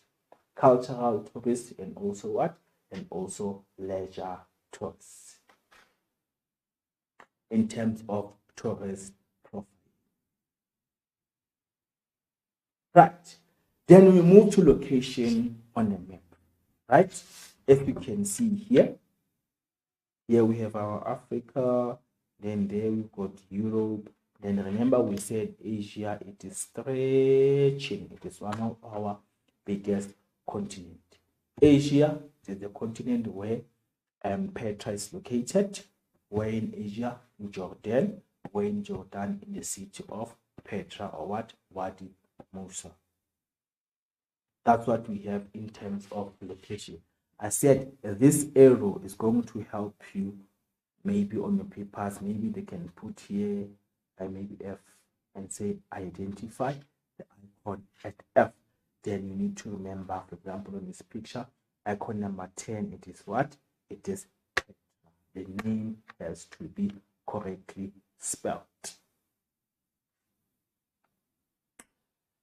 Cultural tourists and also what? And also leisure tourists. In terms of tourist profile. Right. Then we move to location on the map. Right? As you can see here, here we have our Africa, then there we've got Europe. Then remember we said Asia, it is stretching. It is one of our biggest continent. Asia is the continent where Petra is located. Where in Asia, in Jordan, where in Jordan, in the city of Petra, or what? Wadi Musa. That's what we have in terms of location. I said this arrow is going to help you maybe on your papers. Maybe they can put here maybe F and say identify the icon at F. Then you need to remember, for example, on this picture, icon number 10, it is what? It is Petra. The name has to be correctly spelled.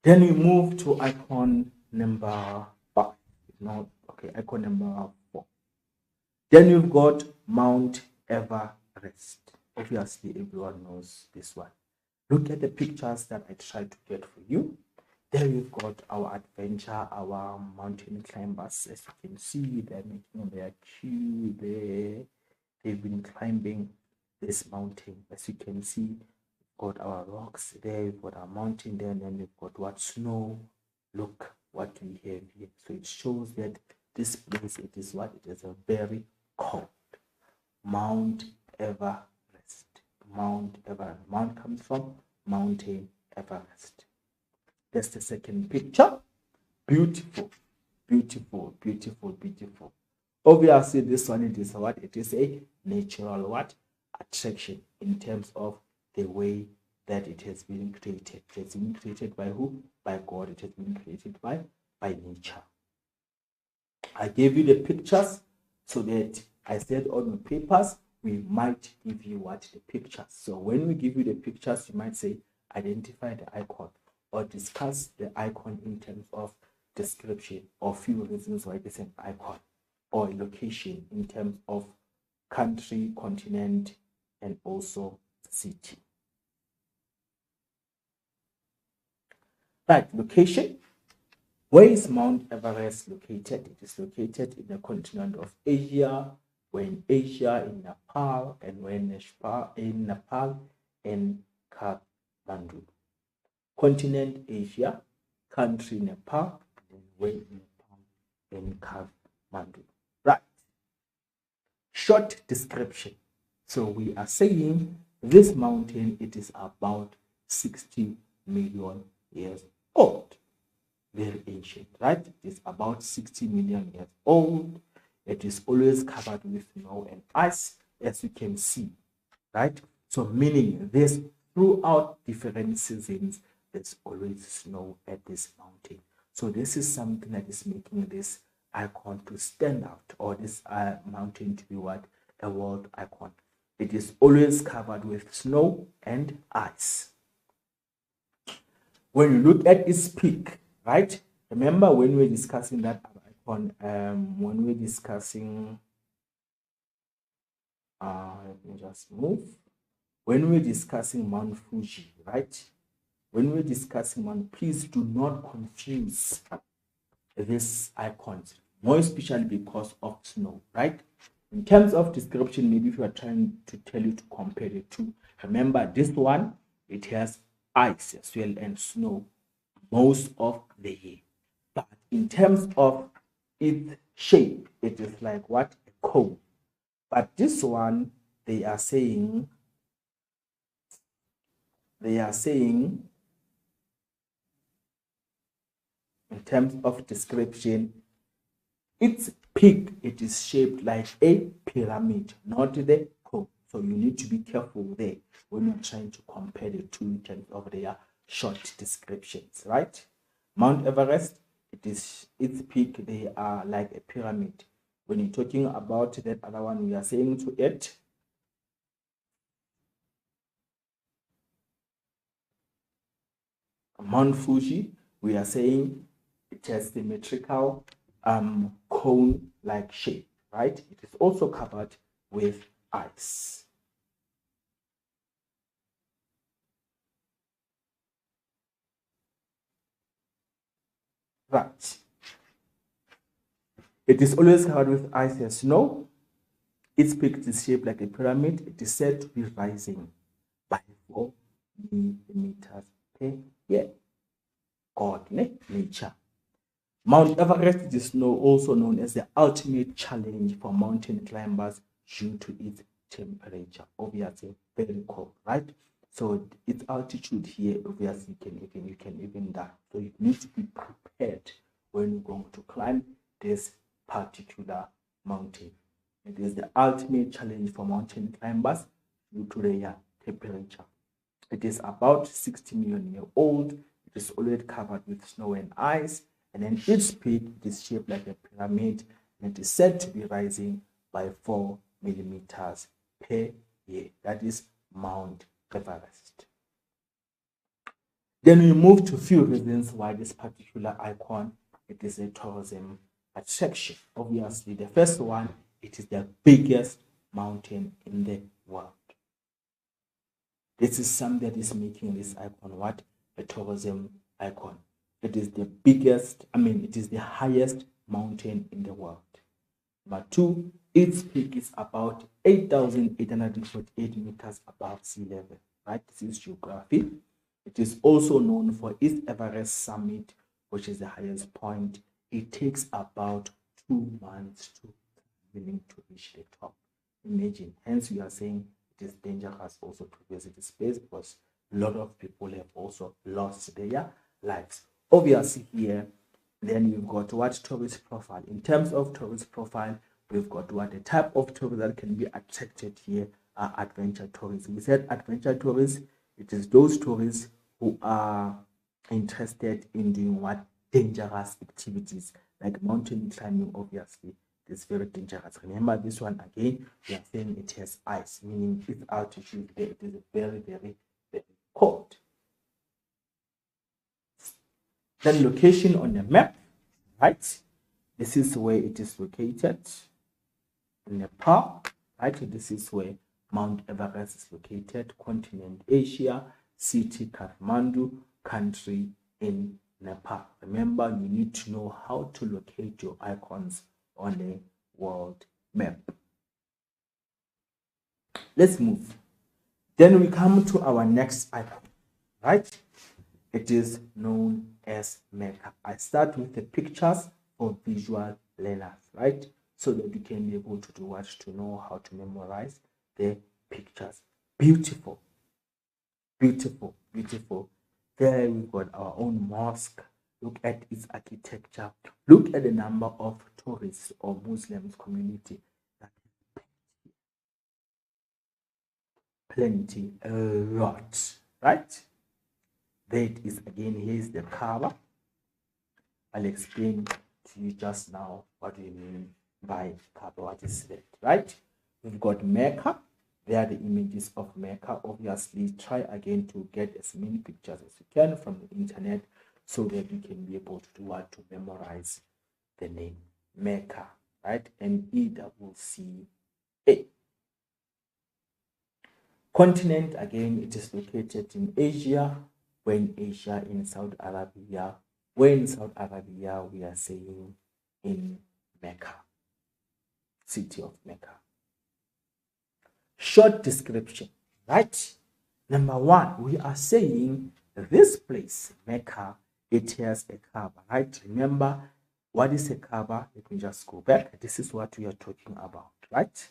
Then we move to icon number 5. No, okay, icon number 4. Then you've got Mount Everest. Obviously, everyone knows this one. Look at the pictures that I tried to get for you. There we've got our adventure, our mountain climbers. As you can see, they're making their queue there. They've been climbing this mountain. As you can see, we've got our rocks there, we've got our mountain there, and then we've got what? Snow. Look what we have here. So it shows that this place, it is what? It is a very cold. Mount Everest. Mount Everest. Mount comes from Mountain Everest. That's the second picture. Beautiful, beautiful, beautiful, beautiful. Obviously, this one, it is what? It is a natural what? attraction in terms of the way that it has been created. It has been created by who? By God. It has been created by nature. I gave you the pictures so that I said on the papers, we might give you what? The pictures. So when we give you the pictures, you might say, identify the icon or discuss the icon in terms of description or few reasons why it is an icon, or a location in terms of country, continent, and also city. Right, location. Where is Mount Everest located? It is located in the continent of Asia. We're in Asia, in Nepal, and we're in Nepal and Kathmandu. Continent Asia, country Nepal, and we're in Nepal and Kathmandu. Right. Short description. So we are saying this mountain, it is about 60 million years old. Very ancient, right? It's about 60 million years old. It is always covered with snow and ice, as you can see, right? So meaning this, throughout different seasons, there's always snow at this mountain. So this is something that is making this icon to stand out, or this mountain to be what? A world icon. It is always covered with snow and ice. When you look at its peak, right? Remember when we're discussing that icon, when we're discussing, let me just move. When we're discussing Mount Fuji, right? When we're discussing Mount, please do not confuse these icons, more especially because of snow, right? In terms of description, maybe if you are trying to tell you to compare the two, remember this one, it has ice as well and snow most of the year. But in terms of its shape, it is like what? A cone. But this one, they are saying in terms of description, its peak, it is shaped like a pyramid, not the cone. So you need to be careful there when you're trying to compare the two in terms of their short descriptions, right? Mount Everest, it is its peak, they are like a pyramid. When you're talking about that other one, we are saying to it, Mount Fuji, we are saying it has symmetrical cone-like shape, right? It is also covered with ice. Right. It is always covered with ice and snow. Its peak is shaped like a pyramid. It is said to be rising by 4 millimeters per year. God, nature. Mount Everest is also known as the ultimate challenge for mountain climbers due to its temperature. Obviously, very cold, right? So its altitude here, obviously, you can even die. So you need to be prepared when you're going to climb this particular mountain. It is the ultimate challenge for mountain climbers due to their temperature. It is about 60 million years old. It is already covered with snow and ice, and then its peak is shaped like a pyramid, and it is said to be rising by 4 millimeters per year. That is Mount Everest. Then we move to a few reasons why this particular icon, it is a tourism attraction. Obviously, the first one, it is the biggest mountain in the world. This is something that is making this icon what? A tourism icon. It is the biggest, it is the highest mountain in the world. Number two, its peak is about 8,848 meters above sea level, right? This is Geographic. It is also known for its Everest summit, which is the highest point. It takes about 2 months to reach the top. Imagine, hence we are saying it is dangerous also to visit this place because a lot of people have also lost their lives. Obviously here, then we've got what tourist profile. In terms of tourist profile, we've got what the type of tourist that can be attracted here are adventure tourists. We said adventure tourists, it is those tourists who are interested in doing what? Dangerous activities, like mountain climbing, obviously. It's very dangerous. Remember this one again, we are saying it has ice, meaning its altitude there, it is very, very, very cold. Then location on the map, right? This is where it is located in Nepal, right? This is where Mount Everest is located, continent Asia, city Kathmandu, country in Nepal. Remember, you need to know how to locate your icons on a world map. Let's move. Then we come to our next icon, right? It is known as Mecca. I start with the pictures for visual learners, right? So that you can be able to do what? To know how to memorize the pictures. Beautiful, beautiful, beautiful. There we've got our own mosque. Look at its architecture. Look at the number of tourists or Muslims community. Plenty, a lot, right? That is again, here's the Kaaba. I'll explain to you just now what we mean by Kaaba, what is that, right? We've got Mecca. There are the images of Mecca. Obviously, try again to get as many pictures as you can from the internet so that you can be able to do what? To memorize the name Mecca, right? MECCA. Continent, again, it is located in Asia. When Asia, in Saudi Arabia. When Saudi Arabia, we are saying in Mecca, city of Mecca. Short description, right? Number one, we are saying this place, Mecca, it has a Kaaba, right? Remember, what is a Kaaba? Let me just go back. This is what we are talking about, right?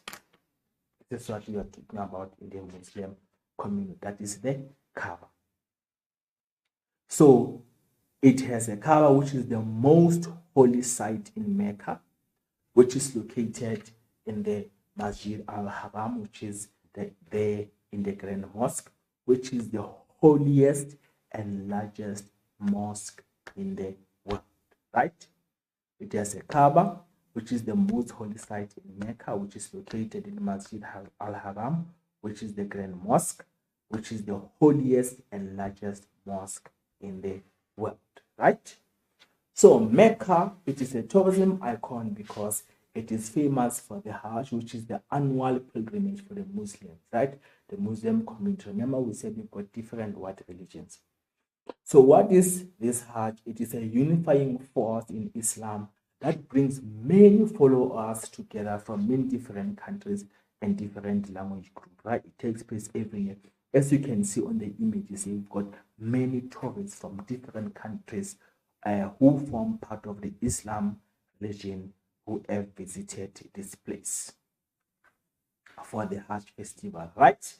This is what we are talking about in the Muslim community. That is the Kaaba. So it has a Kaaba, which is the most holy site in Mecca, which is located in the Masjid al-Haram, which is there in the Grand Mosque, which is the holiest and largest mosque in the world, right? It has a Kaaba, which is the most holy site in Mecca, which is located in Masjid al-Haram, which is the Grand Mosque, which is the holiest and largest mosque in the world, right? So Mecca, it is a tourism icon because it is famous for the Hajj, which is the annual pilgrimage for the Muslims, right? The Muslim community. Remember, we said we've got different religions. So what is this Hajj? It is a unifying force in Islam that brings many followers together from many different countries and different language groups, right? It takes place every year. As you can see on the images, you've got many tourists from different countries who form part of the Islam religion who have visited this place for the Hajj festival, right?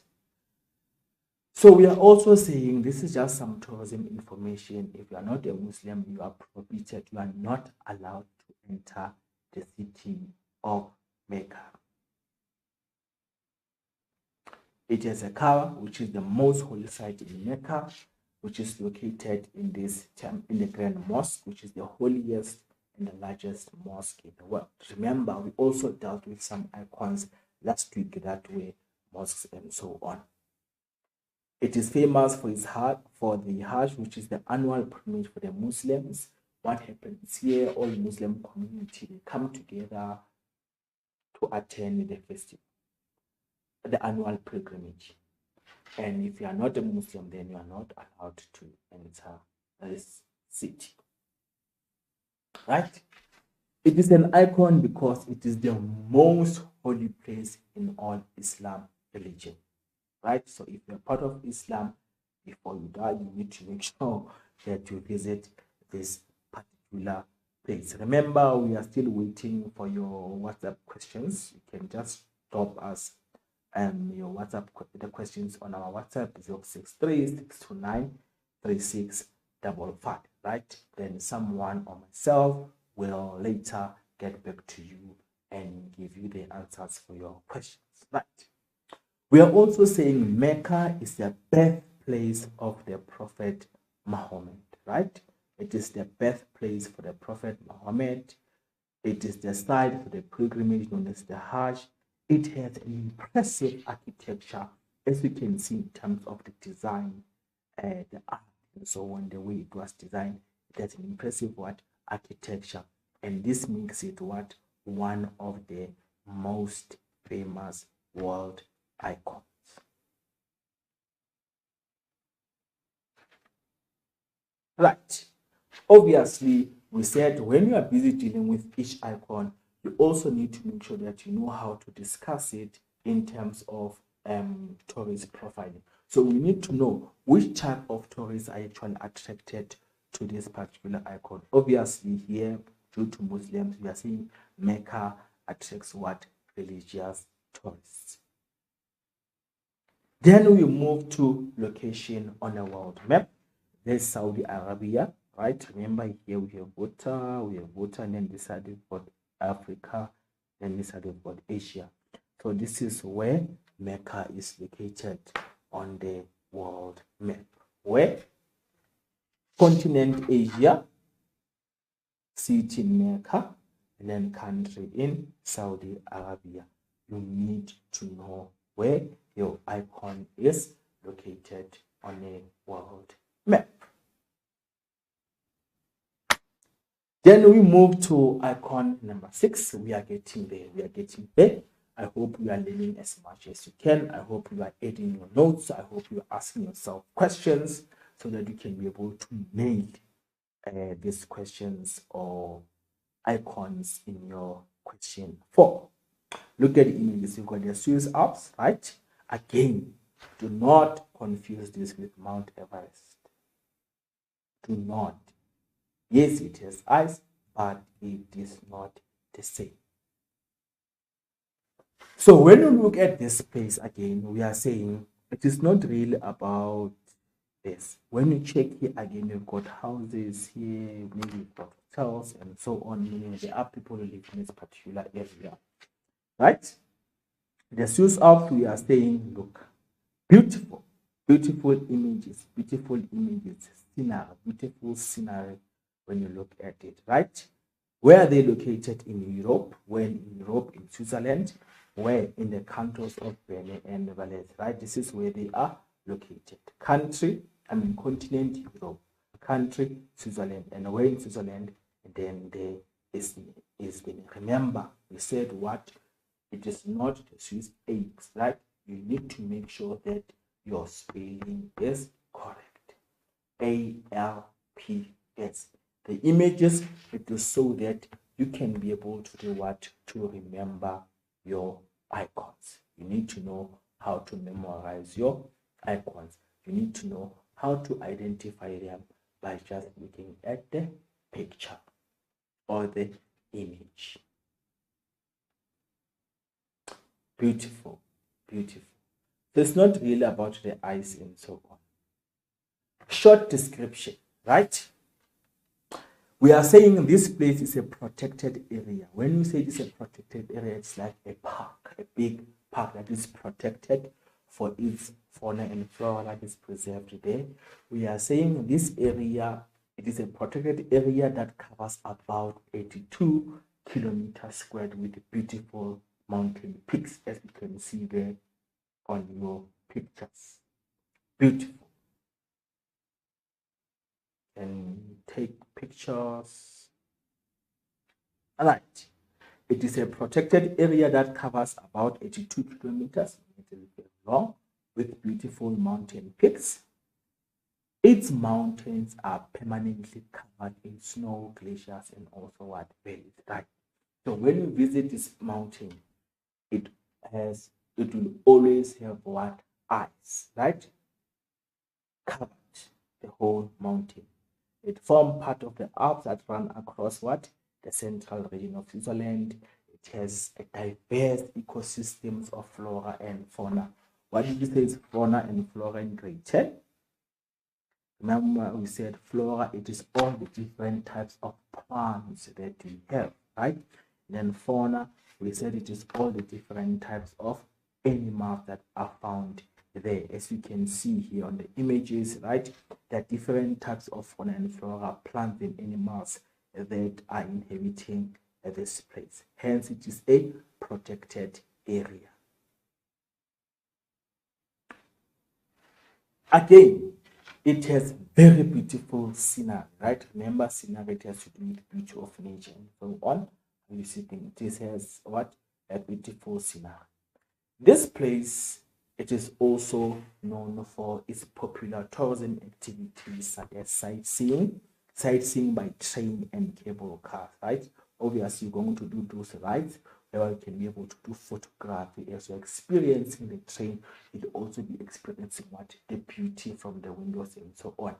So we are also saying this is just some tourism information. If you are not a Muslim, you are prohibited, you are not allowed to enter the city of Mecca. It has a Kaaba, which is the most holy site in Mecca, which is located in the Grand Mosque, which is the holiest and the largest mosque in the world. Remember, we also dealt with some icons last week that were mosques and so on. It is famous for the Hajj, which is the annual pilgrimage for the Muslims. What happens here? All Muslim community, they come together to attend the festival, the annual pilgrimage. And if you are not a Muslim, then you are not allowed to enter this city, right? It is an icon because it is the most holy place in all Islam religion, right? So if you're part of Islam, before you die, you need to make sure that you visit this particular place. Remember, we are still waiting for your WhatsApp questions. You can just drop us your WhatsApp the questions on our WhatsApp 063-629-3655, right? Then someone or myself will later get back to you and give you the answers for your questions, right? We are also saying Mecca is the birthplace of the Prophet Muhammad, right? It is the birthplace for the Prophet Muhammad. It is the site for the pilgrimage known as the Hajj. It has an impressive architecture, as you can see in terms of the design, the art, and so on, the way it was designed. It has an impressive architecture, and this makes it one of the most famous world icons. Right. Obviously, we said when you are busy dealing with each icon, you also need to make sure that you know how to discuss it in terms of tourist profiling. So we need to know which type of tourists are actually attracted to this particular icon. Obviously, here, due to Muslims, we are seeing Mecca attracts religious tourists. Then we move to location on a world map. There's Saudi Arabia, right? Remember here we have water, and then this side we've got Africa, and this side we've got Asia. So this is where Mecca is located on the world map. Where? Continent Asia, city in Mecca, and then country in Saudi Arabia. You need to know where your icon is located on a world map. Then we move to icon number 6. We are getting there. I hope you are learning as much as you can. I hope you are adding your notes. I hope you are asking yourself questions so that you can be able to nail these questions or icons in your question 4. Look at the images. You've got the Swiss Alps, right? Again, do not confuse this with Mount Everest. Do not. Yes, it has ice, but it is not the same. So when you look at this place again, we are saying it is not really about this. When you check here again, you've got houses here, maybe you've got hotels and so on. Meaning there are people who live in this particular area, right? The Swiss Alps, we are saying, look, beautiful images, scenery, beautiful scenery when you look at it, right? Where are they located in Europe? When in Europe, in Switzerland, where in the countries of Benin and Valais, right? This is where they are located. Continent Europe, country Switzerland, and where in Switzerland, then there is Benin. Remember, we said what? It is not the Swiss Alps, right? You need to make sure that your spelling is correct. ALPS. The images, it is so that you can be able to do what? To remember your icons. You need to know how to memorize your icons. You need to know how to identify them by just looking at the picture or the image. Beautiful. So it's not really about the ice and so on. Short description, right? We are saying this place is a protected area. When we say it's a protected area, it's like a park, a big park that is protected for its fauna and flora that is preserved there. We are saying this area, it is a protected area that covers about 82 kilometers squared with beautiful mountain peaks, as you can see there on your pictures. Beautiful. And take pictures. All right. It is a protected area that covers about 82 kilometers. It is very long with beautiful mountain peaks. Its mountains are permanently covered in snow, glaciers, and also valleys. Right. So when you visit this mountain, it will always have ice, right? Covered the whole mountain. It forms part of the Alps that run across the central region of Switzerland. It has a diverse ecosystems of flora and fauna. What did you say is fauna and flora in grade 10? Remember we said flora, it is all the different types of plants that we have, right? And then fauna, we said it is all the different types of animals that are found there. As you can see here on the images, right, there are different types of fauna and flora, plants and animals that are inhabiting this place. Hence, it is a protected area. Again, it has very beautiful scenery, right? Remember, scenery has to do with beauty of nature and so on. You see, this has what? A beautiful scenery. This place, it is also known for its popular tourism activities such as sightseeing by train and cable cars, right? Obviously, you're going to do those rides where you can be able to do photography as you're experiencing the train. You'll also be experiencing what the beauty from the windows and so on.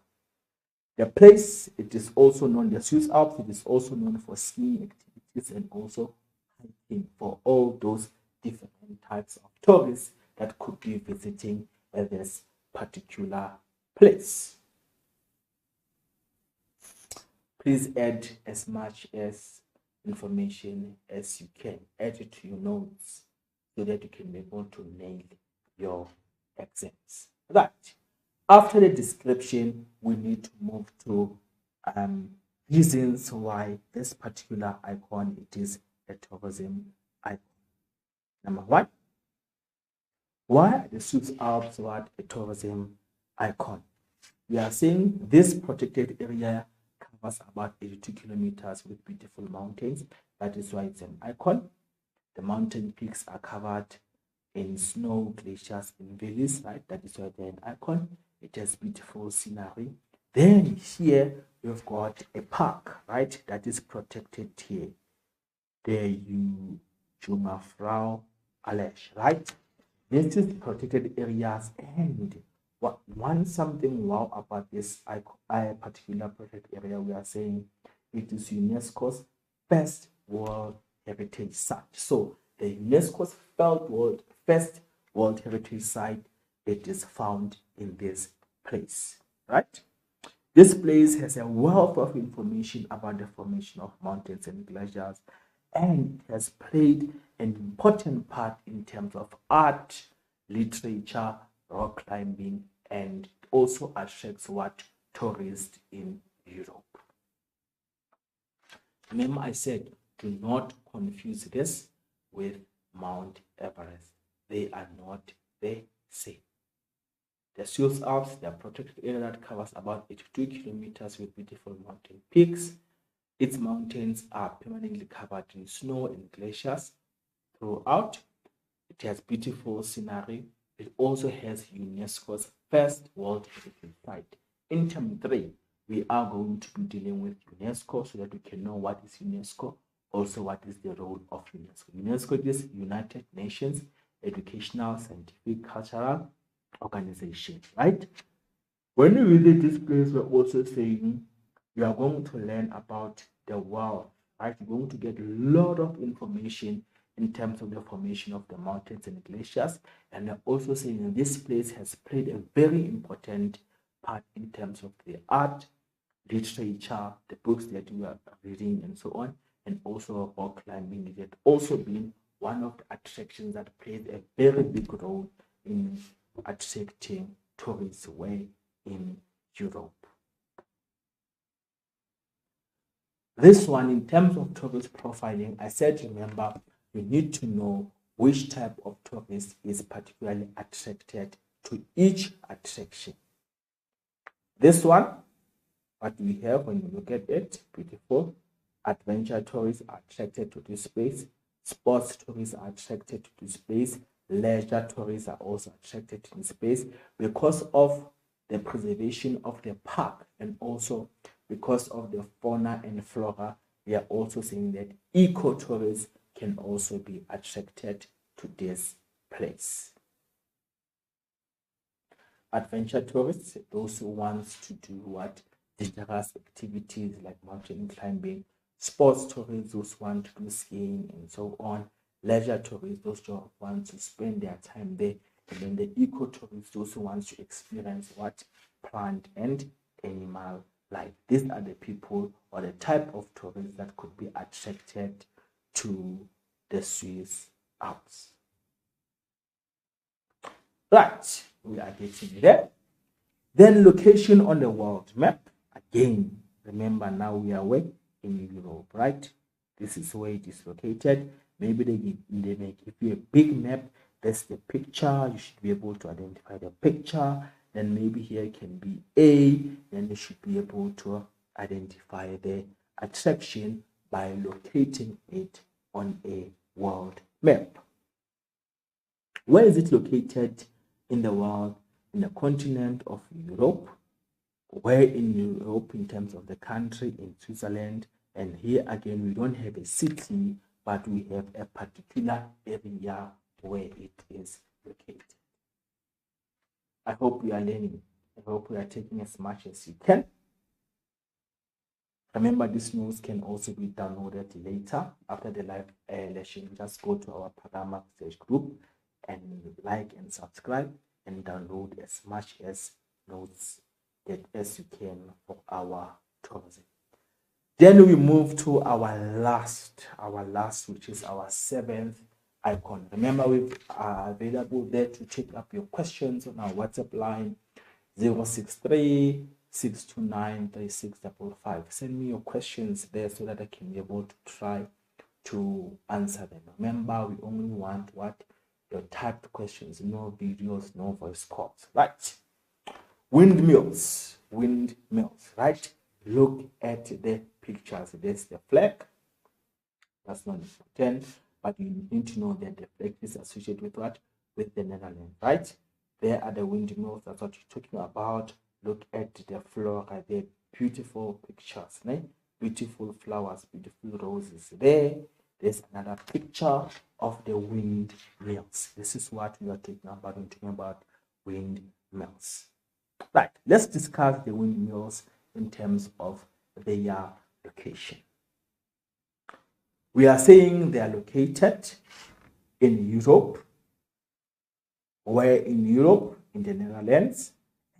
The place, it is also known, the Swiss Alps, it is also known for skiing activities and also hiking for all those different types of tourists that could be visiting this particular place. Please add as much as information as you can. Add it to your notes so that you can be able to nail your exams. Right. After the description, we need to move to reasons why this particular icon, it is a tourism icon. Number one, why are the Swiss Alps what a tourism icon? We are saying this protected area covers about 82 kilometers with beautiful mountains. That is why it's an icon. The mountain peaks are covered in snow, glaciers, and valleys, right? That is why they're an icon. It has beautiful scenery. Then here we've got a park, right? That is protected here. The Jungfrau Alesh, right? This is protected areas, and something wow about this particular protected area, we are saying it is UNESCO's first World Heritage Site. So the UNESCO's first World Heritage Site, it is found in this place, right? This place has a wealth of information about the formation of mountains and glaciers, and has played an important part in terms of art, literature, rock climbing, and also attracts what tourists in Europe. Remember, I said do not confuse this with Mount Everest. They are not the same. The Swiss Alps, they are protected area that covers about 82 kilometers with beautiful mountain peaks. Its mountains are permanently covered in snow and glaciers throughout. It has beautiful scenery. It also has UNESCO's first World Heritage Site. In term 3, we are going to be dealing with UNESCO so that we can know what is UNESCO, also what is the role of UNESCO. UNESCO is United Nations Educational, Scientific, Cultural Organization, right? When we visit this place, we're also saying you are going to learn about the world, right? You're going to get a lot of information in terms of the formation of the mountains and glaciers. And we're also saying that this place has played a very important part in terms of the art, literature, the books that we are reading, and so on, and also rock climbing. It has also been one of the attractions that played a very big role in attracting tourists away in Europe. This one, in terms of tourist profiling, I said, remember, you need to know which type of tourist is particularly attracted to each attraction. This one, what we have when you look at it, beautiful. Adventure tourists are attracted to this place. Sports tourists are attracted to this place. Leisure tourists are also attracted to this place because of the preservation of the park, and also because of the fauna and flora. We are also saying that eco-tourists can also be attracted to this place. Adventure tourists, those who want to do what? Dangerous activities like mountain climbing. Sports tourists, those who want to do skiing and so on. Leisure tourists, those who want to spend their time there. And then the eco-tourists, those who want to experience what? Plant and animal life. These are the people or the type of tourists that could be attracted to the Swiss Alps. Right, we are getting there. Then location on the world map. Again, remember now we are where? In Europe, right? This is where it is located. Maybe they may give you a big map. That's the picture. You should be able to identify the picture. Then maybe here can be A. Then you should be able to identify the attraction by locating it on a world map. Where is it located in the world? In the continent of Europe. Where in Europe in terms of the country? In Switzerland. And here again, we don't have a city, but we have a particular area where it is located. I hope you are learning. I hope you are taking as much as you can. Remember, these notes can also be downloaded later after the live lesson. Just go to our Parama Stage group and like and subscribe and download as much as notes as you can for our tourism. Then we move to our last, which is our 7th icon. Remember, we are available there to take up your questions on our WhatsApp line 063 629 3655. Send me your questions there so that I can be able to try to answer them. Remember, we only want what? Your typed questions, no videos, no voice calls, right? Windmills, right? Look at the pictures. There's the flag. That's not important, but you need to know that the flag is associated with what? With the Netherlands, right? There are the windmills. That's what you're talking about. Look at the flora. They're beautiful pictures, right? Beautiful flowers, beautiful roses. There's another picture of the windmills. This is what we are talking about when talking about windmills. Right, let's discuss the windmills in terms of their location. We are saying they are located in Europe. Where in Europe? In the Netherlands.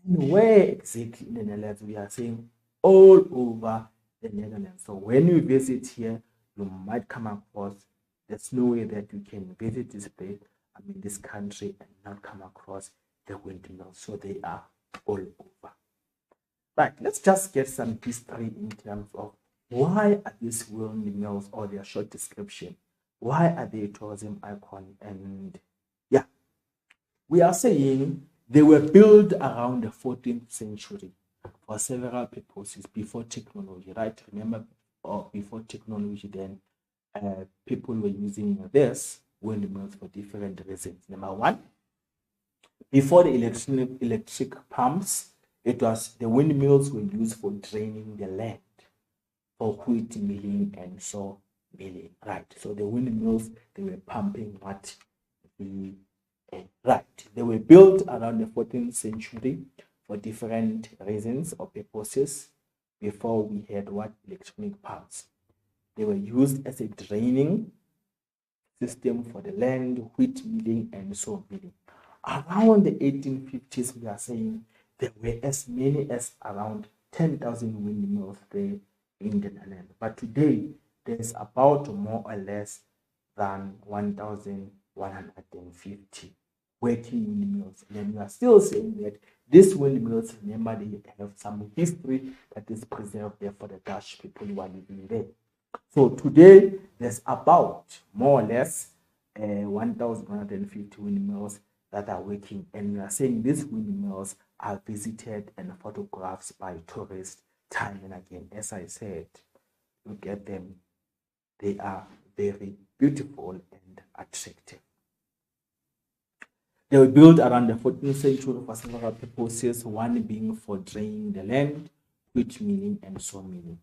And where exactly in the Netherlands? We are saying all over the Netherlands. So when you visit here, you might come across, there's no way that you can visit this place, this country, and not come across the windmills. So they are all over. Right, let's just get some history in terms of why are these windmills, or their short description, why are they a tourism icon? And yeah, we are saying they were built around the 14th century for several purposes before technology, right? Remember, before technology, then people were using this windmills for different reasons. Number one, before the electric pumps, the windmills were used for draining the land, for wheat milling and saw milling, right? So the windmills, they were pumping what? Right. They were built around the 14th century for different reasons or purposes before we had what? Electronic pumps. They were used as a draining system for the land, wheat milling and saw milling. Around the 1850s, we are saying there were as many as around 10,000 windmills there in the Netherlands. But today, there's about more or less than 1,150 working windmills. And we are still saying that these windmills, remember, they have some history that is preserved there for the Dutch people who are living there. So today, there's about more or less 1,150 windmills that are working, and we are saying these windmills are visited and photographed by tourists time and again. As I said, look at them. They are very beautiful and attractive. They were built around the 14th century for several purposes, one being for draining the land, wheat milling and saw milling.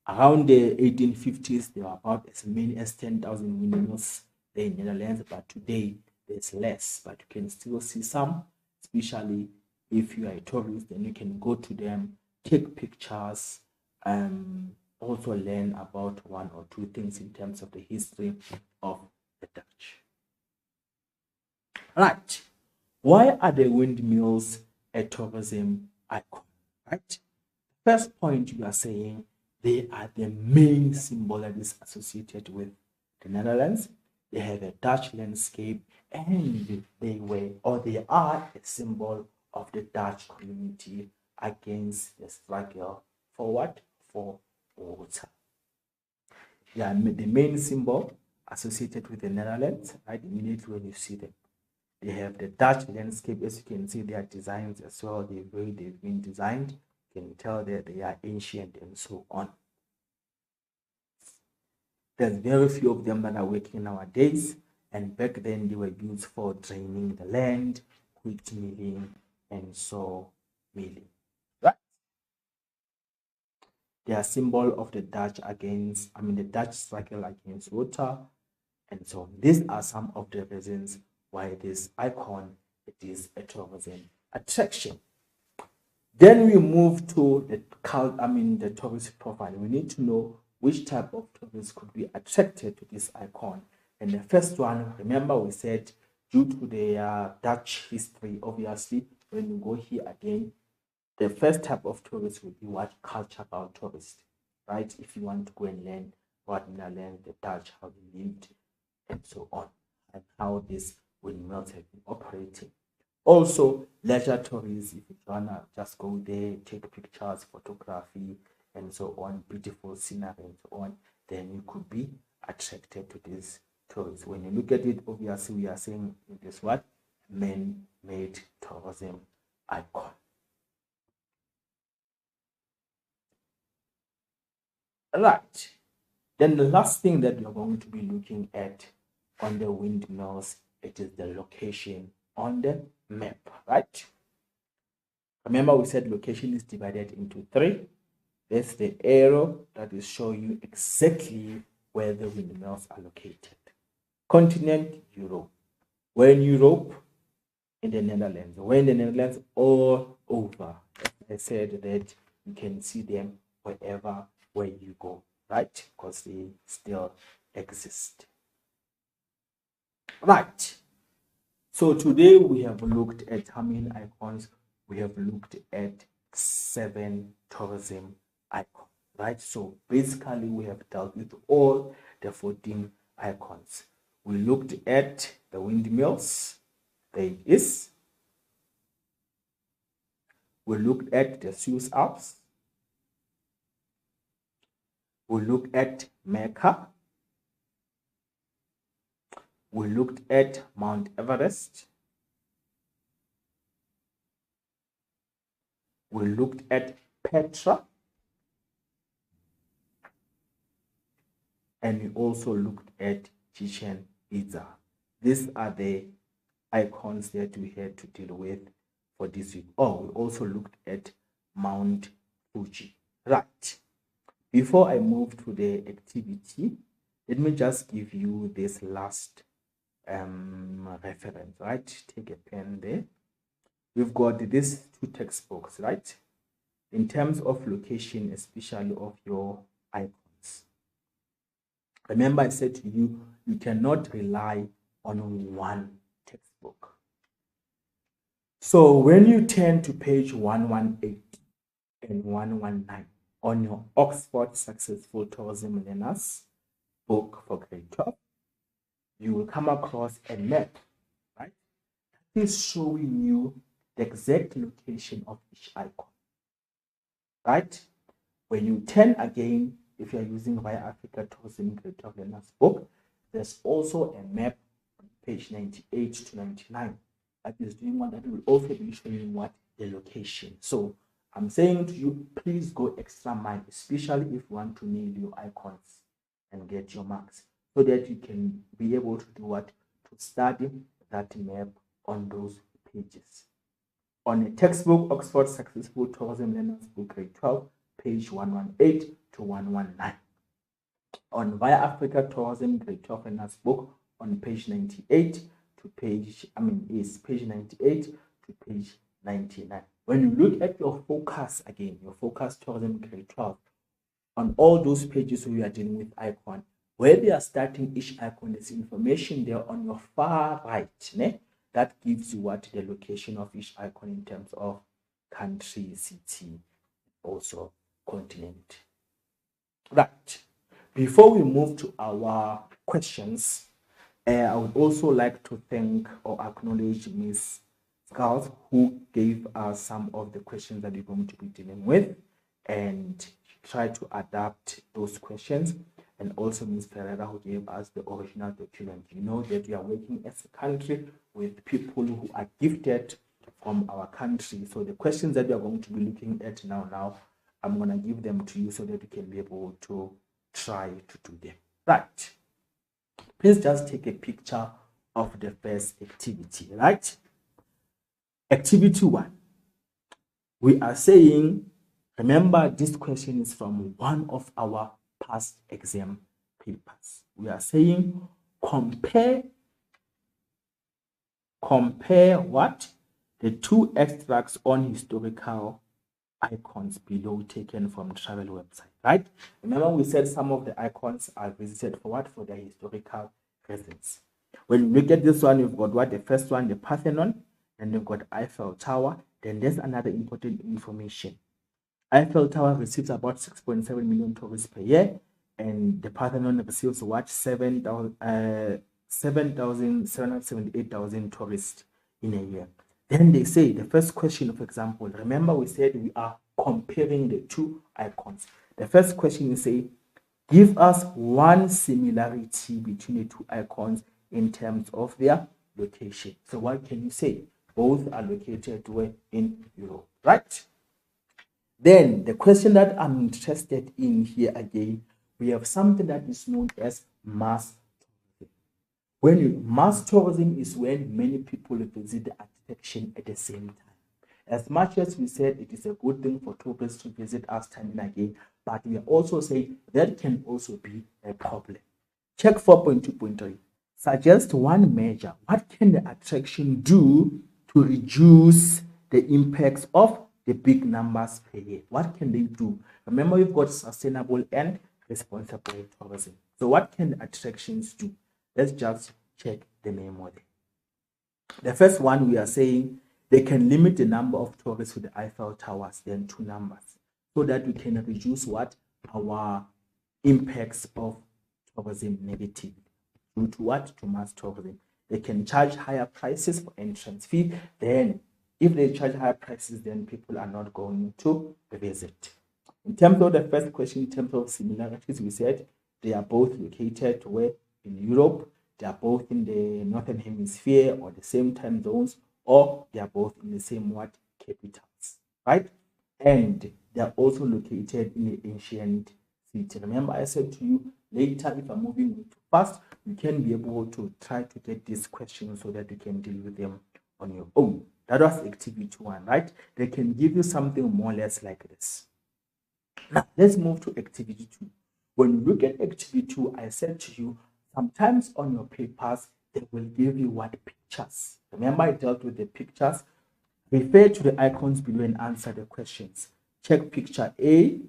Around the 1850s, there were about as many as 10,000 windmills there in the Netherlands, but today there's less, but you can still see some, especially if you are a tourist, then you can go to them, take pictures, also learn about one or two things in terms of the history of the Dutch. Right. Why are the windmills a tourism icon? Right. First point, we are saying they are the main symbol that is associated with the Netherlands. they have a Dutch landscape, and they are a symbol of the Dutch community against the struggle for what? For water. They are the main symbol associated with the Netherlands, right? Immediately when you see them. They have the Dutch landscape, as you can see, their designs as well, the way they've been designed. You can tell that they are ancient and so on. There's very few of them that are working nowadays, and back then they were used for draining the land, wheat milling, and so milling. Right? They are symbol of the Dutch the Dutch struggle against water, and so these are some of the reasons why this icon, it is a tourism attraction. Then we move to the tourist profile. We need to know which type of tourists could be attracted to this icon. And the first one, remember we said, due to the Dutch history, obviously, when you go here again, the first type of tourist would be what? Cultural tourist, right? If you want to go and learn what Netherlands, the Dutch, how they lived, and so on, and how these windmills have been operating. Also, leisure tourists, if you wanna just go there, take pictures, photography, and so on, beautiful scenery and so on, then you could be attracted to these tourists. When you look at it, obviously we are saying it is what? Man-made tourism icon. Right. Then the last thing that you're going to be looking at on the windmills, it is the location on the map, right? Remember we said location is divided into three. That's the arrow that is showing you exactly where the windmills are located. Continent, Europe. Where in Europe? In the Netherlands. Where in the Netherlands? All over. As I said that you can see them wherever where you go, right? Because they still exist. Right. So today we have looked at how many icons? We have looked at 7 tourism icons, right? So basically we have dealt with all the 14 icons. We looked at the windmills. There it is. We looked at the Swiss Alps. We looked at Mecca. We looked at Mount Everest. We looked at Petra. And we also looked at Chichen Itza. These are the icons that we had to deal with for this week. Oh, we also looked at Mount Fuji. Right. Before I move to the activity, let me just give you this last reference, right? Take a pen there. We've got these 2 textbooks, right? In terms of location, especially of your icons. Remember, I said to you, you cannot rely on one textbook. So when you turn to page 118 and 119 on your Oxford Successful Tourism Learners book for grade 12, you will come across a map, right? It is showing you the exact location of each icon, right? When you turn again, if you are using Via Africa Tourism Grade 12 Learners book, there's also a map on page 98 to 99 that is doing one that will also be showing what the location. So I'm saying to you, please go extra mile, especially if you want to nail your icons and get your marks, so that you can be able to do what? To study that map on those pages. On a textbook, Oxford Successful Tourism Learners book grade 12, page 118 to 119. On Via Africa Tourism grade 12 Learners book on page 98 to page 98 to page 99. When you look at your focus again, your focus tourism grade 12, on all those pages where you are dealing with icon, where they are starting each icon, there's information there on your far right. That gives you what the location of each icon in terms of country, city, also continent. Right. Before we move to our questions, I would also like to thank or acknowledge Ms. Skulls, who gave us some of the questions that we're going to be dealing with and try to adapt those questions. And also Ms. Ferreira, who gave us the original document. You know that we are working as a country with people who are gifted from our country. So the questions that we are going to be looking at now, I'm going to give them to you so that you can be able to try to do them. Right. Please just take a picture of the first activity, right? Activity 1. We are saying, remember this question is from one of our past exam papers. We are saying compare what? The 2 extracts on historical icons below taken from travel website, right? Remember we said some of the icons are visited for what? For their historical reasons. When we look at this one, we've got what? The first one, the Parthenon, and we've got Eiffel Tower. Then there's another important information. Eiffel Tower receives about 6.7 million tourists per year, and the Parthenon receives what? 7,778,000 tourists in a year. Then they say the first question, for example, remember we said we are comparing the 2 icons. The first question is say, give us one similarity between the 2 icons in terms of their location. So what can you say? Both are located where? In Europe, right? Then the question that I'm interested in here again, we have something that is known as mass tourism. Mass tourism is when many people visit the attraction at the same time. As much as we said it is a good thing for tourists to visit us time and again, but we are also saying that can also be a problem. Check 4.2.3. Suggest one measure. What can the attraction do to reduce the impacts of the big numbers per year? What can they do? Remember, we've got sustainable and responsible tourism. So what can the attractions do? Let's just check the memo there. The first one, we are saying they can limit the number of tourists to the Eiffel Towers, then 2 numbers, so that we can reduce what? Our impacts of tourism negatively. Due to what? To mass tourism. They can charge higher prices for entrance fee. Then if they charge higher prices, then people are not going to visit. In terms of the first question, in terms of similarities, we said they are both located where? In Europe. They are both in the northern hemisphere or the same time zones, or they are both in the same what? Capitals, right? And they are also located in the ancient city. Remember I said to you later, if I'm moving too fast, you can be able to try to get these questions so that you can deal with them on your own. That was activity 1, right? They can give you something more or less like this. Now let's move to activity 2. When you look at activity 2, I said to you, sometimes on your papers, they will give you what? Pictures. Remember I dealt with the pictures. Refer to the icons below and answer the questions. Check picture A,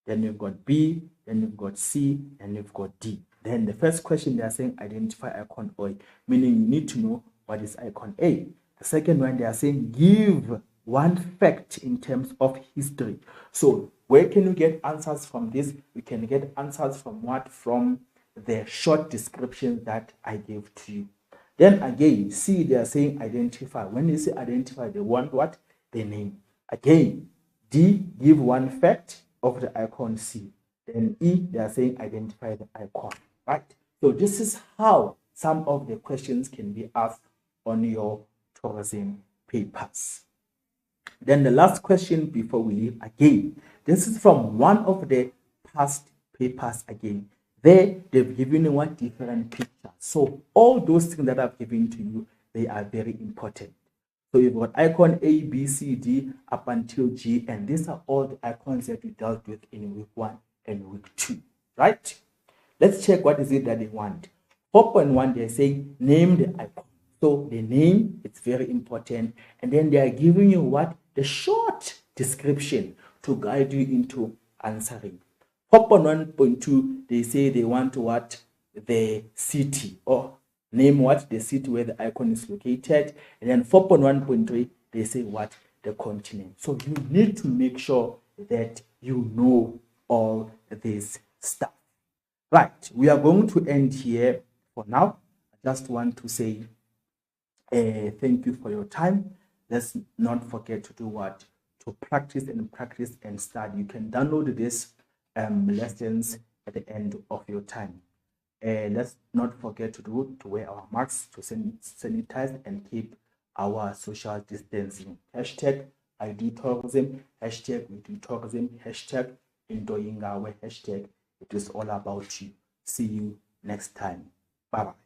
then you've got B, then you've got C, and you've got D. Then the first question they are saying identify icon A, meaning you need to know what is icon A. The second one they are saying give one fact in terms of history. So where can you get answers from this? We can get answers from what? From the short description that I gave to you. Then again, C, they are saying identify. When you say identify, they want what? The name. Again, D, give one fact of the icon C. Then E, they are saying identify the icon, right? So this is how some of the questions can be asked on your tourism papers. Then the last question before we leave, again, this is from one of the past papers again. There, they've given you what? Different pictures. So all those things that I've given to you, they are very important. So you've got icon A, B, C, D, up until G, and these are all the icons that we dealt with in week 1 and week 2, right? Let's check what is it that they want. 4.1, they're saying name the icon. So the name, it's very important. And then they are giving you what? The short description to guide you into answering. 4.1.2, they say they want what? The city, or name what? The city where the icon is located. And then 4.1.3, they say what? The continent. So you need to make sure that you know all this stuff. Right, we are going to end here for now. just want to say thank you for your time. Let's not forget to do what? To practice and study. You can download these lessons at the end of your time. Let's not forget to wear our masks, to sanitize and keep our social distancing. Hashtag I do tourism, hashtag we do tourism, hashtag enjoying our hashtag. It is all about you. See you next time. Bye bye.